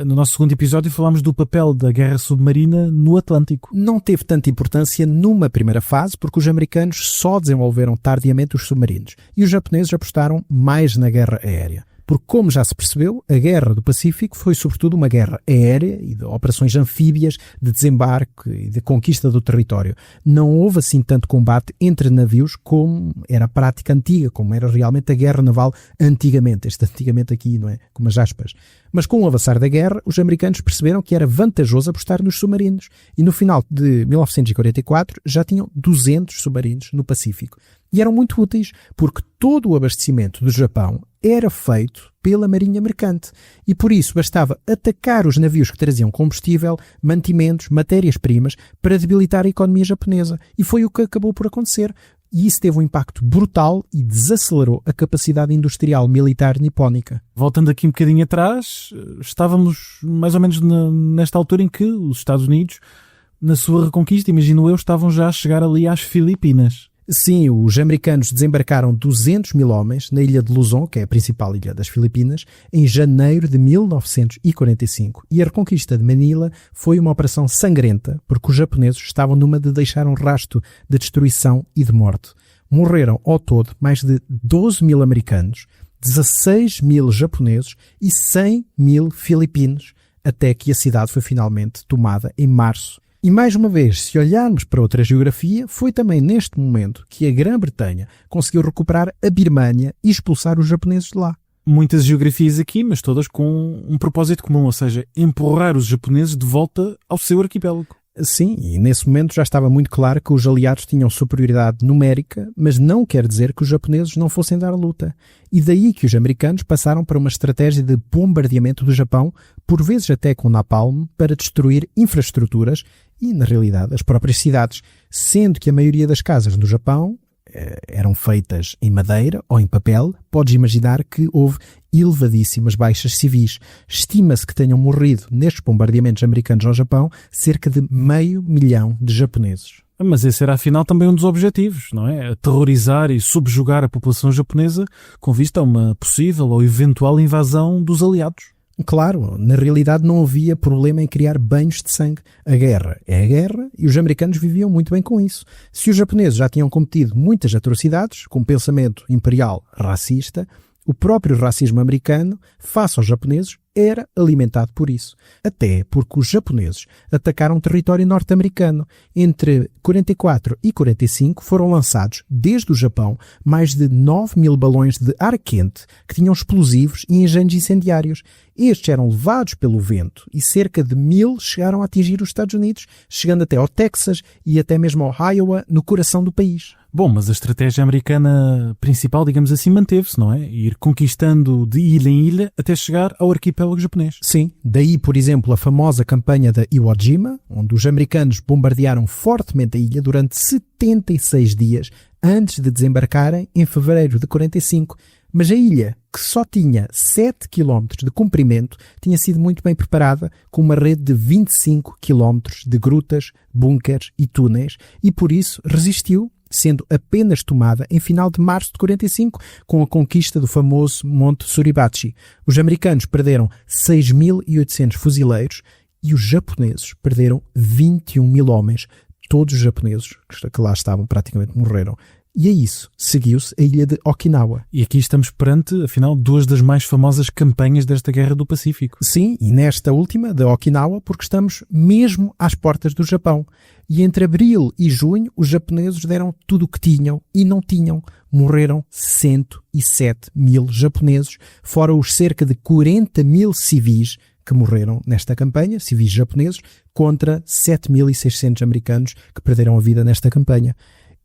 No nosso segundo episódio falámos do papel da guerra submarina no Atlântico. Não teve tanta importância numa primeira fase porque os americanos só desenvolveram tardiamente os submarinos e os japoneses apostaram mais na guerra aérea. Porque, como já se percebeu, a Guerra do Pacífico foi sobretudo uma guerra aérea e de operações anfíbias de desembarque e de conquista do território. Não houve assim tanto combate entre navios como era a prática antiga, como era realmente a guerra naval antigamente. Este antigamente aqui, não é? Com umas aspas. Mas com o avançar da guerra, os americanos perceberam que era vantajoso apostar nos submarinos. E no final de 1944 já tinham 200 submarinos no Pacífico. E eram muito úteis, porque todo o abastecimento do Japão era feito pela marinha mercante. E por isso bastava atacar os navios que traziam combustível, mantimentos, matérias-primas para debilitar a economia japonesa. E foi o que acabou por acontecer. E isso teve um impacto brutal e desacelerou a capacidade industrial militar nipónica. Voltando aqui um bocadinho atrás, estávamos mais ou menos nesta altura em que os Estados Unidos, na sua reconquista, imagino eu, estavam já a chegar ali às Filipinas. Sim, os americanos desembarcaram 200.000 homens na ilha de Luzon, que é a principal ilha das Filipinas, em janeiro de 1945. E a reconquista de Manila foi uma operação sangrenta, porque os japoneses estavam numa de deixar um rastro de destruição e de morte. Morreram, ao todo, mais de 12.000 americanos, 16.000 japoneses e 100.000 filipinos, até que a cidade foi finalmente tomada em março. E mais uma vez, se olharmos para outra geografia, foi também neste momento que a Grã-Bretanha conseguiu recuperar a Birmânia e expulsar os japoneses de lá. Muitas geografias aqui, mas todas com um propósito comum, ou seja, empurrar os japoneses de volta ao seu arquipélago. Sim, e nesse momento já estava muito claro que os aliados tinham superioridade numérica, mas não quer dizer que os japoneses não fossem dar a luta. E daí que os americanos passaram para uma estratégia de bombardeamento do Japão, por vezes até com napalm, para destruir infraestruturas e, na realidade, as próprias cidades, sendo que a maioria das casas no Japão eram feitas em madeira ou em papel. Podes imaginar que houve elevadíssimas baixas civis. Estima-se que tenham morrido nestes bombardeamentos americanos ao Japão cerca de 500 mil de japoneses. Mas esse era afinal também um dos objetivos, não é? Aterrorizar e subjugar a população japonesa com vista a uma possível ou eventual invasão dos aliados. Claro, na realidade não havia problema em criar banhos de sangue. A guerra é a guerra e os americanos viviam muito bem com isso. Se os japoneses já tinham cometido muitas atrocidades, com pensamento imperial racista, O próprio racismo americano, face aos japoneses, era alimentado por isso. Até porque os japoneses atacaram território norte-americano. Entre 44 e 45 foram lançados, desde o Japão, mais de 9.000 balões de ar quente que tinham explosivos e engenhos incendiários. Estes eram levados pelo vento e cerca de 1.000 chegaram a atingir os Estados Unidos, chegando até ao Texas e até mesmo ao Iowa, no coração do país. Bom, mas a estratégia americana principal, digamos assim, manteve-se, não é? Ir conquistando de ilha em ilha até chegar ao arquipélago japonês. Sim, daí, por exemplo, a famosa campanha da Iwo Jima, onde os americanos bombardearam fortemente a ilha durante 76 dias antes de desembarcarem em fevereiro de 45. Mas a ilha, que só tinha 7 km de comprimento, tinha sido muito bem preparada, com uma rede de 25 km de grutas, bunkers e túneis, e por isso resistiu, sendo apenas tomada em final de março de 45, com a conquista do famoso Monte Suribachi. Os americanos perderam 6.800 fuzileiros e os japoneses perderam 21.000 homens. Todos os japoneses que lá estavam praticamente morreram. E a isso seguiu-se a ilha de Okinawa. E aqui estamos perante, afinal, duas das mais famosas campanhas desta Guerra do Pacífico. Sim, e nesta última, de Okinawa, porque estamos mesmo às portas do Japão. E entre abril e junho, os japoneses deram tudo o que tinham e não tinham. Morreram 107.000 japoneses, fora os cerca de 40.000 civis que morreram nesta campanha, civis japoneses, contra 7.600 americanos que perderam a vida nesta campanha.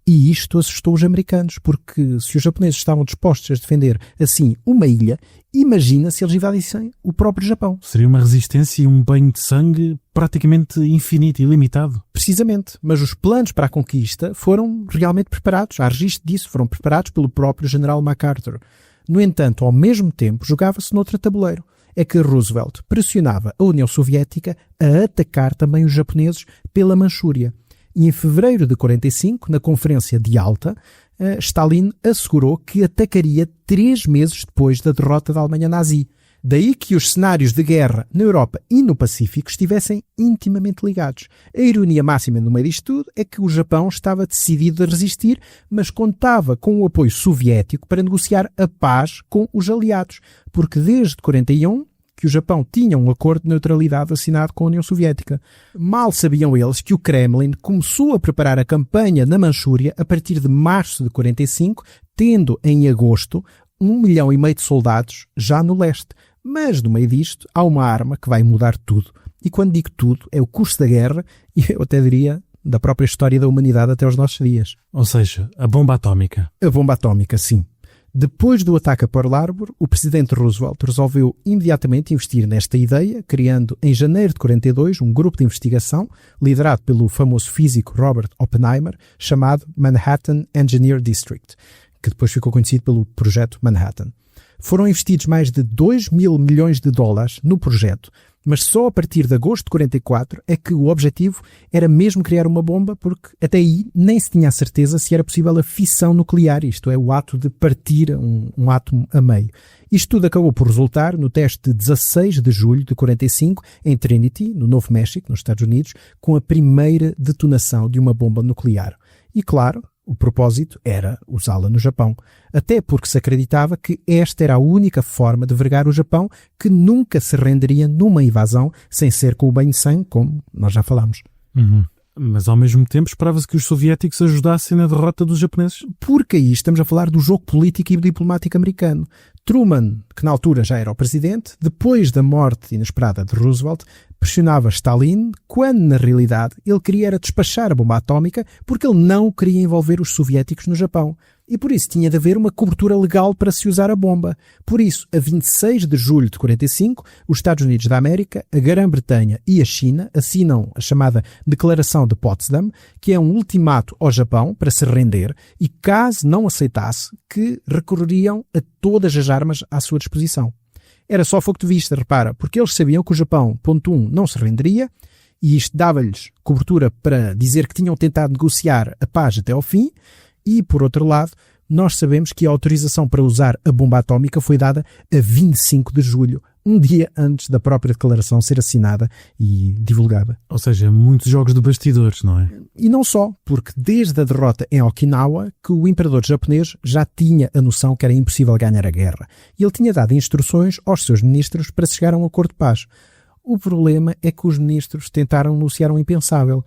E isto assustou os americanos, porque se os japoneses estavam dispostos a defender assim uma ilha, imagina se eles invadissem o próprio Japão. Seria uma resistência e um banho de sangue praticamente infinito e ilimitado. Precisamente, mas os planos para a conquista foram realmente preparados. Há registro disso, foram preparados pelo próprio General MacArthur. No entanto, ao mesmo tempo, jogava-se noutro tabuleiro. É que Roosevelt pressionava a União Soviética a atacar também os japoneses pela Manchúria. E em fevereiro de 45, na Conferência de Yalta, Stalin assegurou que atacaria 3 meses depois da derrota da Alemanha nazi. Daí que os cenários de guerra na Europa e no Pacífico estivessem intimamente ligados. A ironia máxima no meio disto tudo é que o Japão estava decidido a resistir, mas contava com o apoio soviético para negociar a paz com os aliados, porque desde 41 que o Japão tinha um acordo de neutralidade assinado com a União Soviética. Mal sabiam eles que o Kremlin começou a preparar a campanha na Manchúria a partir de março de 45, tendo em agosto 1,5 milhão de soldados já no leste. Mas no meio disto há uma arma que vai mudar tudo. E quando digo tudo, é o curso da guerra e eu até diria da própria história da humanidade até aos nossos dias. Ou seja, a bomba atómica. A bomba atómica, sim. Depois do ataque a Pearl Harbor, o presidente Roosevelt resolveu imediatamente investir nesta ideia, criando em janeiro de 42 um grupo de investigação liderado pelo famoso físico Robert Oppenheimer, chamado Manhattan Engineer District, que depois ficou conhecido pelo Projeto Manhattan. Foram investidos mais de 2.000 milhões de dólares no projeto, mas só a partir de agosto de 44 é que o objetivo era mesmo criar uma bomba, porque até aí nem se tinha a certeza se era possível a fissão nuclear, isto é, o ato de partir um átomo a meio. Isto tudo acabou por resultar no teste de 16 de julho de 45, em Trinity, no Novo México, nos Estados Unidos, com a primeira detonação de uma bomba nuclear. E claro, o propósito era usá-la no Japão, até porque se acreditava que esta era a única forma de vergar o Japão, que nunca se renderia numa invasão sem ser com o banho de sangue, como nós já falámos. Mas ao mesmo tempo esperava-se que os soviéticos ajudassem na derrota dos japoneses. Porque aí estamos a falar do jogo político e diplomático americano. Truman, que na altura já era o presidente, depois da morte inesperada de Roosevelt, pressionava Stalin, quando na realidade ele queria era despachar a bomba atómica porque ele não queria envolver os soviéticos no Japão. E por isso tinha de haver uma cobertura legal para se usar a bomba. Por isso, a 26 de julho de 45, os Estados Unidos da América, a Grã-Bretanha e a China assinam a chamada Declaração de Potsdam, que é um ultimato ao Japão para se render e, caso não aceitasse, que recorreriam a todas as armas à sua disposição. Era só fogo de vista, repara, porque eles sabiam que o Japão, ponto 1, não se renderia, e isto dava-lhes cobertura para dizer que tinham tentado negociar a paz até ao fim. E, por outro lado, nós sabemos que a autorização para usar a bomba atómica foi dada a 25 de julho, um dia antes da própria declaração ser assinada e divulgada. Ou seja, muitos jogos de bastidores, não é? E não só, porque desde a derrota em Okinawa que o imperador japonês já tinha a noção que era impossível ganhar a guerra. E ele tinha dado instruções aos seus ministros para se chegar a um acordo de paz. O problema é que os ministros tentaram anunciar um impensável.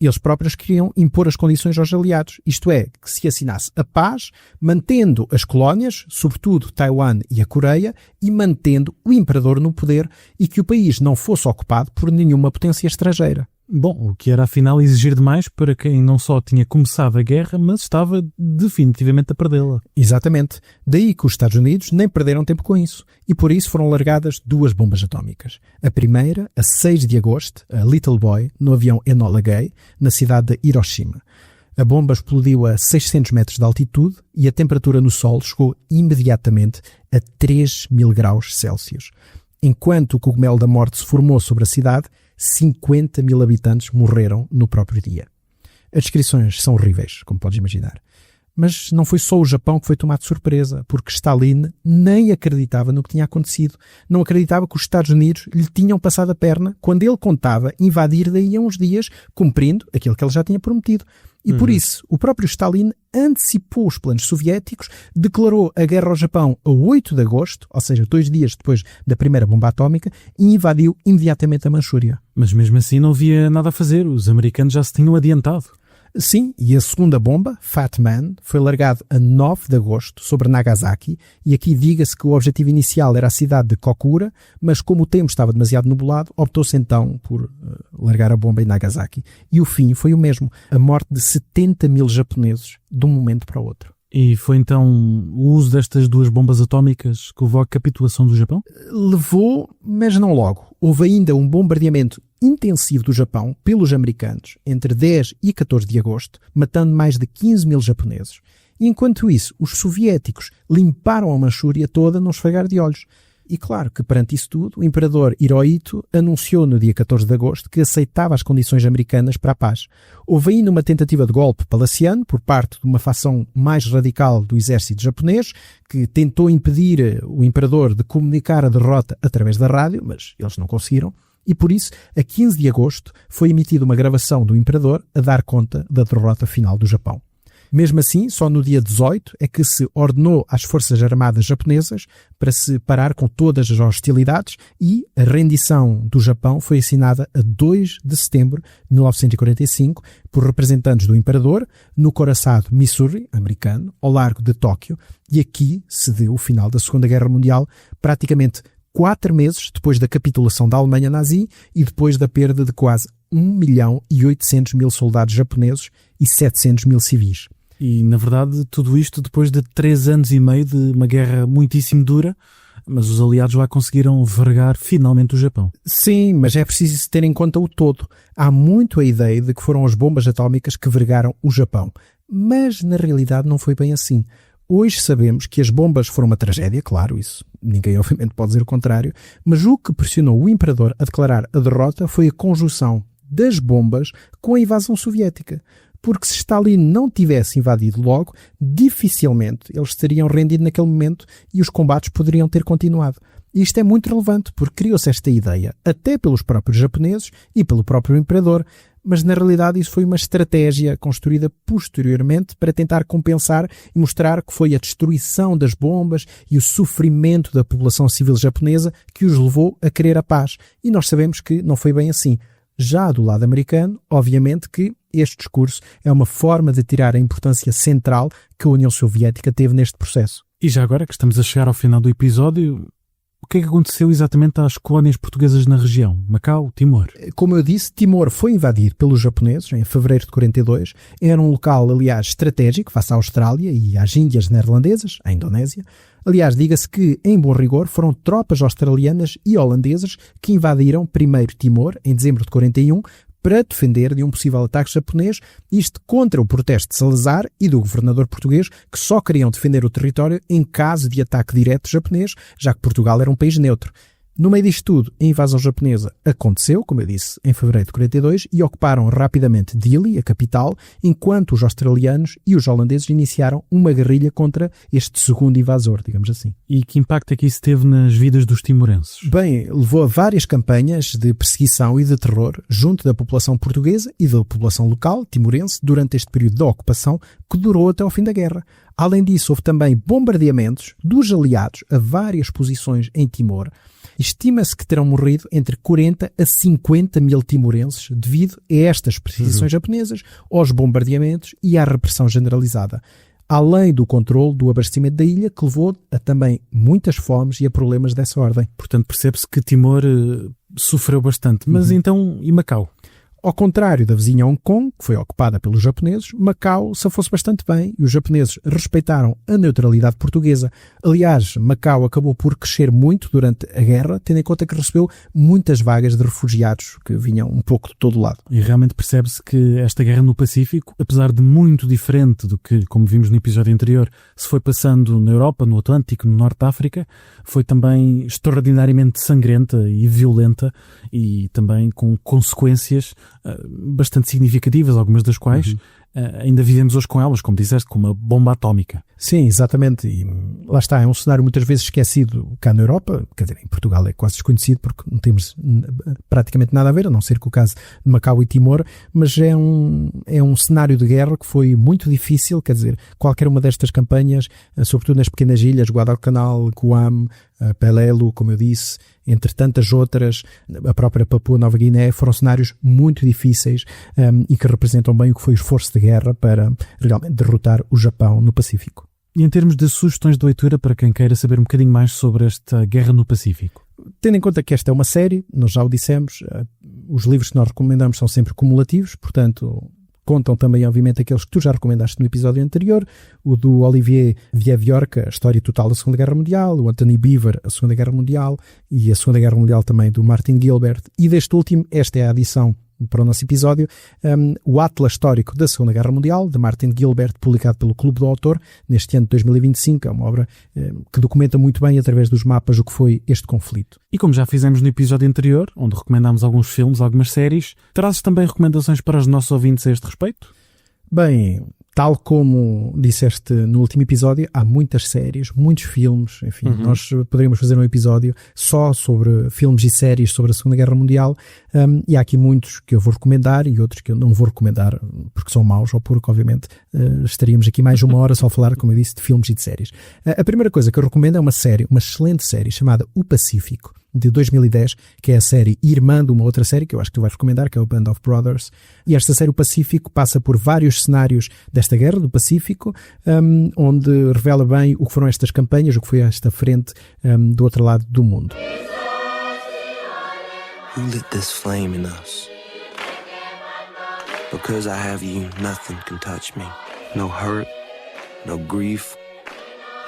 Eles próprios queriam impor as condições aos aliados, isto é, que se assinasse a paz, mantendo as colónias, sobretudo Taiwan e a Coreia, e mantendo o imperador no poder e que o país não fosse ocupado por nenhuma potência estrangeira. Bom, o que era afinal exigir demais para quem não só tinha começado a guerra, mas estava definitivamente a perdê-la. Exatamente. Daí que os Estados Unidos nem perderam tempo com isso. E por isso foram largadas 2 bombas atómicas. A primeira, a 6 de agosto, a Little Boy, no avião Enola Gay, na cidade de Hiroshima. A bomba explodiu a 600 metros de altitude e a temperatura no solo chegou imediatamente a 3.000 graus Celsius. Enquanto o cogumelo da morte se formou sobre a cidade, 50.000 habitantes morreram no próprio dia. As descrições são horríveis, como podes imaginar. Mas não foi só o Japão que foi tomado de surpresa, porque Stalin nem acreditava no que tinha acontecido. Não acreditava que os Estados Unidos lhe tinham passado a perna quando ele contava invadir daí a uns dias, cumprindo aquilo que ele já tinha prometido. E por isso, o próprio Stalin antecipou os planos soviéticos, declarou a guerra ao Japão a 8 de agosto, ou seja, 2 dias depois da primeira bomba atómica, e invadiu imediatamente a Manchúria. Mas mesmo assim não havia nada a fazer, os americanos já se tinham adiantado. Sim, e a segunda bomba, Fat Man, foi largado a 9 de agosto sobre Nagasaki, e aqui diga-se que o objetivo inicial era a cidade de Kokura, mas como o tempo estava demasiado nublado, optou-se então por largar a bomba em Nagasaki. E o fim foi o mesmo, a morte de 70.000 japoneses de um momento para o outro. E foi então o uso destas 2 bombas atómicas que levou à capitulação do Japão? Levou, mas não logo. Houve ainda um bombardeamento intensivo do Japão pelos americanos entre 10 e 14 de agosto, matando mais de 15.000 japoneses. E enquanto isso, os soviéticos limparam a Manchúria toda num esfregar de olhos. E claro que perante isso tudo, o imperador Hirohito anunciou no dia 14 de agosto que aceitava as condições americanas para a paz. Houve ainda uma tentativa de golpe palaciano por parte de uma facção mais radical do exército japonês, que tentou impedir o imperador de comunicar a derrota através da rádio, mas eles não conseguiram. E por isso, a 15 de agosto, foi emitida uma gravação do imperador a dar conta da derrota final do Japão. Mesmo assim, só no dia 18 é que se ordenou às Forças Armadas japonesas para se parar com todas as hostilidades e a rendição do Japão foi assinada a 2 de setembro de 1945 por representantes do imperador no coraçado Missouri, americano, ao largo de Tóquio, e aqui se deu o final da Segunda Guerra Mundial, praticamente 4 meses depois da capitulação da Alemanha nazi e depois da perda de quase 1.800.000 soldados japoneses e 700.000 civis. E, na verdade, tudo isto depois de 3 anos e meio de uma guerra muitíssimo dura, mas os aliados lá conseguiram vergar finalmente o Japão. Sim, mas é preciso ter em conta o todo. Há muito a ideia de que foram as bombas atómicas que vergaram o Japão, mas na realidade não foi bem assim. Hoje sabemos que as bombas foram uma tragédia, claro, isso ninguém obviamente pode dizer o contrário, mas o que pressionou o imperador a declarar a derrota foi a conjunção das bombas com a invasão soviética. Porque se Stalin não tivesse invadido logo, dificilmente eles teriam rendido naquele momento e os combates poderiam ter continuado. E isto é muito relevante porque criou-se esta ideia, até pelos próprios japoneses e pelo próprio imperador, mas na realidade isso foi uma estratégia construída posteriormente para tentar compensar e mostrar que foi a destruição das bombas e o sofrimento da população civil japonesa que os levou a querer a paz. E nós sabemos que não foi bem assim. Já do lado americano, obviamente que este discurso é uma forma de tirar a importância central que a União Soviética teve neste processo. E já agora que estamos a chegar ao final do episódio, o que é que aconteceu exatamente às colónias portuguesas na região? Macau, Timor? Como eu disse, Timor foi invadido pelos japoneses em fevereiro de 42. Era um local, aliás, estratégico face à Austrália e às Índias Neerlandesas, à Indonésia. Aliás, diga-se que, em bom rigor, foram tropas australianas e holandesas que invadiram primeiro Timor, em dezembro de 41, para defender de um possível ataque japonês, isto contra o protesto de Salazar e do governador português, que só queriam defender o território em caso de ataque direto japonês, já que Portugal era um país neutro. No meio disto tudo, a invasão japonesa aconteceu, como eu disse, em fevereiro de 42 e ocuparam rapidamente Dili, a capital, enquanto os australianos e os holandeses iniciaram uma guerrilha contra este segundo invasor, digamos assim. E que impacto é que isso teve nas vidas dos timorenses? Bem, levou a várias campanhas de perseguição e de terror junto da população portuguesa e da população local, timorense, durante este período de ocupação que durou até ao fim da guerra. Além disso, houve também bombardeamentos dos aliados a várias posições em Timor. Estima-se que terão morrido entre 40 a 50 mil timorenses devido a estas perseguições japonesas, aos bombardeamentos e à repressão generalizada. Além do controle do abastecimento da ilha, que levou a também muitas fomes e a problemas dessa ordem. Portanto, percebe-se que Timor sofreu bastante. Mas então, e Macau? Ao contrário da vizinha Hong Kong, que foi ocupada pelos japoneses, Macau safou-se bastante bem e os japoneses respeitaram a neutralidade portuguesa. Aliás, Macau acabou por crescer muito durante a guerra, tendo em conta que recebeu muitas vagas de refugiados que vinham um pouco de todo lado. E realmente percebe-se que esta guerra no Pacífico, apesar de muito diferente do que, como vimos no episódio anterior, se foi passando na Europa, no Atlântico, no Norte da África, foi também extraordinariamente sangrenta e violenta e também com consequências bastante significativas, algumas das quais ainda vivemos hoje com elas, como disseste, com uma bomba atómica. Sim, exatamente. E lá está, é um cenário muitas vezes esquecido cá na Europa, quer dizer, em Portugal é quase desconhecido porque não temos praticamente nada a ver, a não ser com o caso de Macau e Timor, mas é um cenário de guerra que foi muito difícil, quer dizer, qualquer uma destas campanhas, sobretudo nas pequenas ilhas, Guadalcanal, Guam, Pelelo, como eu disse, entre tantas outras, a própria Papua Nova Guiné, foram cenários muito difíceis e que representam bem o que foi o esforço de guerra para realmente derrotar o Japão no Pacífico. E em termos de sugestões de leitura para quem queira saber um bocadinho mais sobre esta guerra no Pacífico? Tendo em conta que esta é uma série, nós já o dissemos, os livros que nós recomendamos são sempre cumulativos, portanto contam também, obviamente, aqueles que tu já recomendaste no episódio anterior, o do Olivier Vieux-Viorca, a história total da Segunda Guerra Mundial, o Anthony Beaver, a Segunda Guerra Mundial, e a Segunda Guerra Mundial também do Martin Gilbert. E deste último, esta é a adição para o nosso episódio, o Atlas Histórico da Segunda Guerra Mundial, de Martin Gilbert, publicado pelo Clube do Autor, neste ano de 2025. É uma obra que documenta muito bem, através dos mapas, o que foi este conflito. E como já fizemos no episódio anterior, onde recomendámos alguns filmes, algumas séries, trazes também recomendações para os nossos ouvintes a este respeito? Bem, tal como disseste no último episódio, há muitas séries, muitos filmes, enfim, nós poderíamos fazer um episódio só sobre filmes e séries sobre a Segunda Guerra Mundial, e há aqui muitos que eu vou recomendar e outros que eu não vou recomendar porque são maus, ou porque, obviamente, estaríamos aqui mais uma hora só a falar, como eu disse, de filmes e de séries. A primeira coisa que eu recomendo é uma série, uma excelente série, chamada O Pacífico, de 2010, que é a série irmã de uma outra série que eu acho que tu vais recomendar, que é o Band of Brothers. E esta série, O Pacífico, passa por vários cenários desta guerra do Pacífico, onde revela bem o que foram estas campanhas, o que foi esta frente do outro lado do mundo. Who lit this flame in us? Because I have you, nothing can touch me. No hurt, no grief,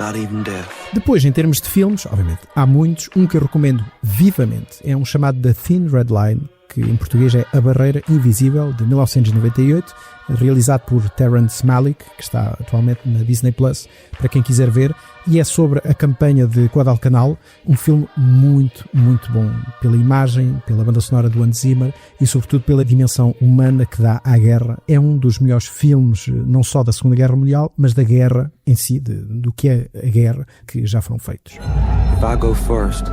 not even death. Depois, em termos de filmes, obviamente, há muitos. Um que eu recomendo vivamente é um chamado The Thin Red Line, que em português é A Barreira Invisível, de 1998, realizado por Terrence Malick, que está atualmente na Disney Plus, para quem quiser ver, e é sobre a campanha de Guadalcanal, um filme muito, muito bom, pela imagem, pela banda sonora do Hans Zimmer e sobretudo pela dimensão humana que dá à guerra. É um dos melhores filmes, não só da Segunda Guerra Mundial, mas da guerra em si, do que é a guerra, que já foram feitos. If I go first,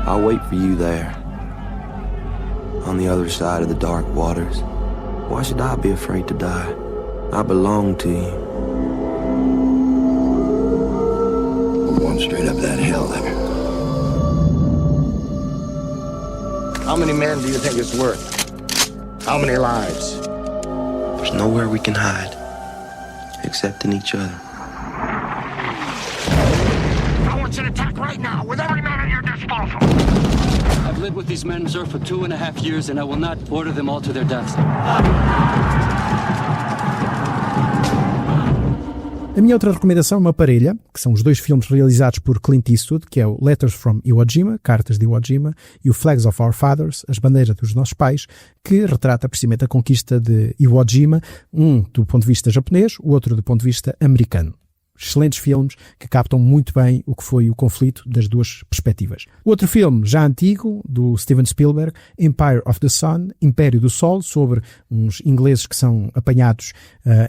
I'll wait for you there. On the other side of the dark waters. Why should I be afraid to die? I belong to you. We're going straight up that hill there. How many men do you think it's worth? How many lives? There's nowhere we can hide, except in each other. I want you to attack right now, with every man at your disposal. I've lived with these men, sir, for 2.5 years, and I will not order them all to their deaths. A minha outra recomendação é uma parelha, que são os dois filmes realizados por Clint Eastwood, que é o Letters from Iwo Jima, Cartas de Iwo Jima, e o Flags of Our Fathers, As Bandeiras dos Nossos Pais, que retrata precisamente a conquista de Iwo Jima, um do ponto de vista japonês, o outro do ponto de vista americano. excelentes filmes que captam muito bem o que foi o conflito das duas perspectivas. Outro filme, já antigo, do Steven Spielberg, Empire of the Sun, Império do Sol, sobre uns ingleses que são apanhados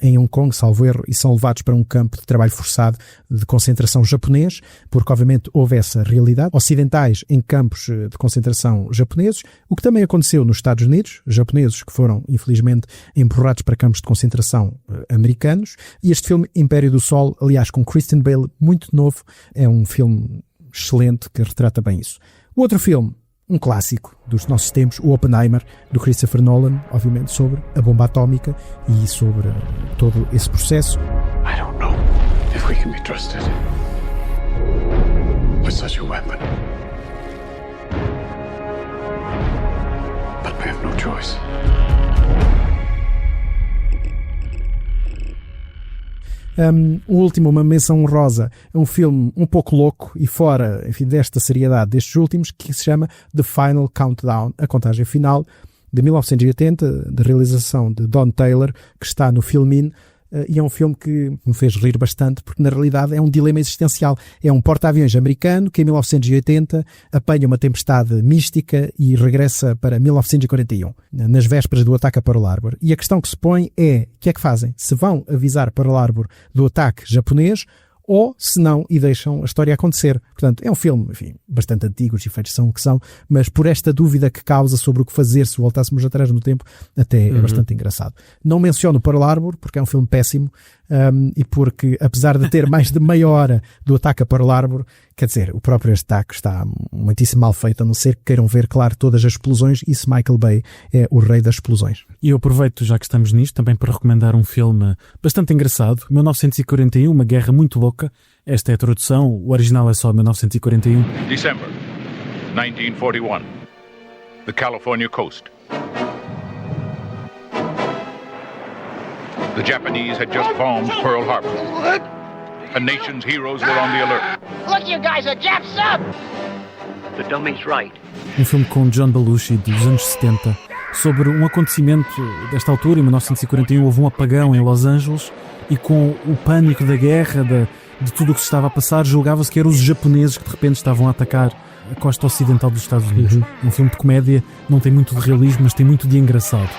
em Hong Kong, salvo erro, e são levados para um campo de trabalho forçado de concentração japonês, porque obviamente houve essa realidade. Ocidentais em campos de concentração japoneses, o que também aconteceu nos Estados Unidos, japoneses que foram infelizmente empurrados para campos de concentração americanos. E este filme, Império do Sol, aliás com Christian Bale, muito novo, é um filme excelente que retrata bem isso. O outro filme, um clássico dos nossos tempos, o Oppenheimer, do Christopher Nolan, obviamente sobre a bomba atómica e sobre todo esse processo. I don't know if we can be trusted with such a weapon. But we have no choice. O último, uma menção honrosa, é um filme um pouco louco e fora, enfim, desta seriedade destes últimos, que se chama The Final Countdown, a contagem final, de 1980, de realização de Don Taylor, que está no Filmin, e é um filme que me fez rir bastante, porque na realidade é um dilema existencial. É um porta-aviões americano que em 1980 apanha uma tempestade mística e regressa para 1941, nas vésperas do ataque a Pearl Harbor. E a questão que se põe é, o que é que fazem? Se vão avisar Pearl Harbor do ataque japonês, ou se não, e deixam a história acontecer. Portanto, é um filme, enfim, bastante antigo, os efeitos são o que são, mas por esta dúvida que causa sobre o que fazer se voltássemos atrás no tempo, até é bastante engraçado. Não menciono Pearl Harbor, porque é um filme péssimo, e porque, apesar de ter mais de meia hora do ataque a Pearl Harbor, quer dizer, o próprio ataque está muitíssimo mal feito, a não ser que queiram ver, claro, todas as explosões, e se Michael Bay é o rei das explosões. E eu aproveito, já que estamos nisto, também para recomendar um filme bastante engraçado, 1941, uma guerra muito louca. Esta é a tradução, o original é só 1941. December 1941, the California coast. The Japanese had just bombed Pearl Harbor. A nation's heroes were on the alert. Look, you guys, a Jap sub! The dummy's right. Um filme com John Belushi dos anos 70 sobre um acontecimento desta altura, em 1941 houve um apagão em Los Angeles e com o pânico da guerra, de tudo o que se estava a passar, julgava-se que eram os japoneses que de repente estavam a atacar a costa ocidental dos Estados Unidos. Um filme de comédia, não tem muito de realismo, mas tem muito de engraçado.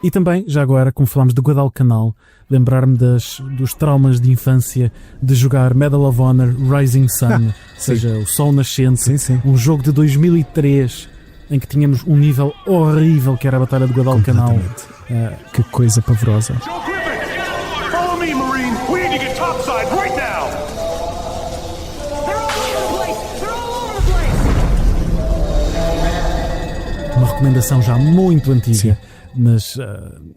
E também, já agora, como falámos do Guadalcanal, lembrar-me dos traumas de infância de jogar Medal of Honor Rising Sun, ou seja, o Sol Nascente, um jogo de 2003 em que tínhamos um nível horrível que era a Batalha de Guadalcanal. Que coisa pavorosa. Follow me, Marine. We need to get topside right now. Uma recomendação já muito antiga. Mas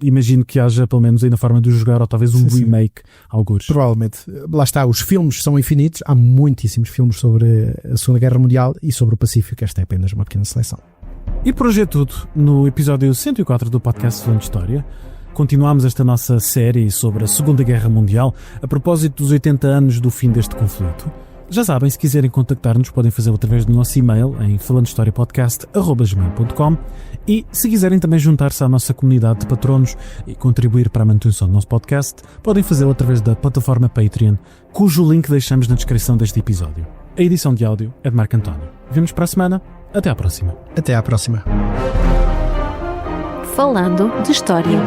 imagino que haja pelo menos aí na forma de jogar, ou talvez um remake, algures. Provavelmente. Lá está, os filmes são infinitos, há muitíssimos filmes sobre a Segunda Guerra Mundial e sobre o Pacífico, esta é apenas uma pequena seleção. E por hoje é tudo. No episódio 104 do podcast Falando de História, continuamos esta nossa série sobre a Segunda Guerra Mundial, a propósito dos 80 anos do fim deste conflito. Já sabem, se quiserem contactar-nos, podem fazê-lo através do nosso e-mail em falandohistoriapodcast@gmail.com e se quiserem também juntar-se à nossa comunidade de patronos e contribuir para a manutenção do nosso podcast, podem fazê-lo através da plataforma Patreon, cujo link deixamos na descrição deste episódio. A edição de áudio é de Marco António. Vemos para a semana. Até à próxima. Até à próxima. Falando de História.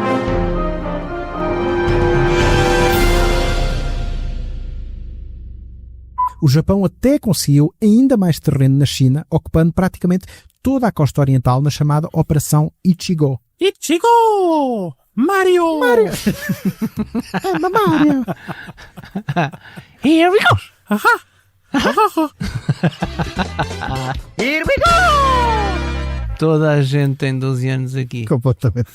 O Japão até conseguiu ainda mais terreno na China, ocupando praticamente toda a costa oriental na chamada Operação Ichigo. Ichigo! Mario! Mario! Mario! Here we go! Here we go! Toda a gente tem 12 anos aqui. Completamente.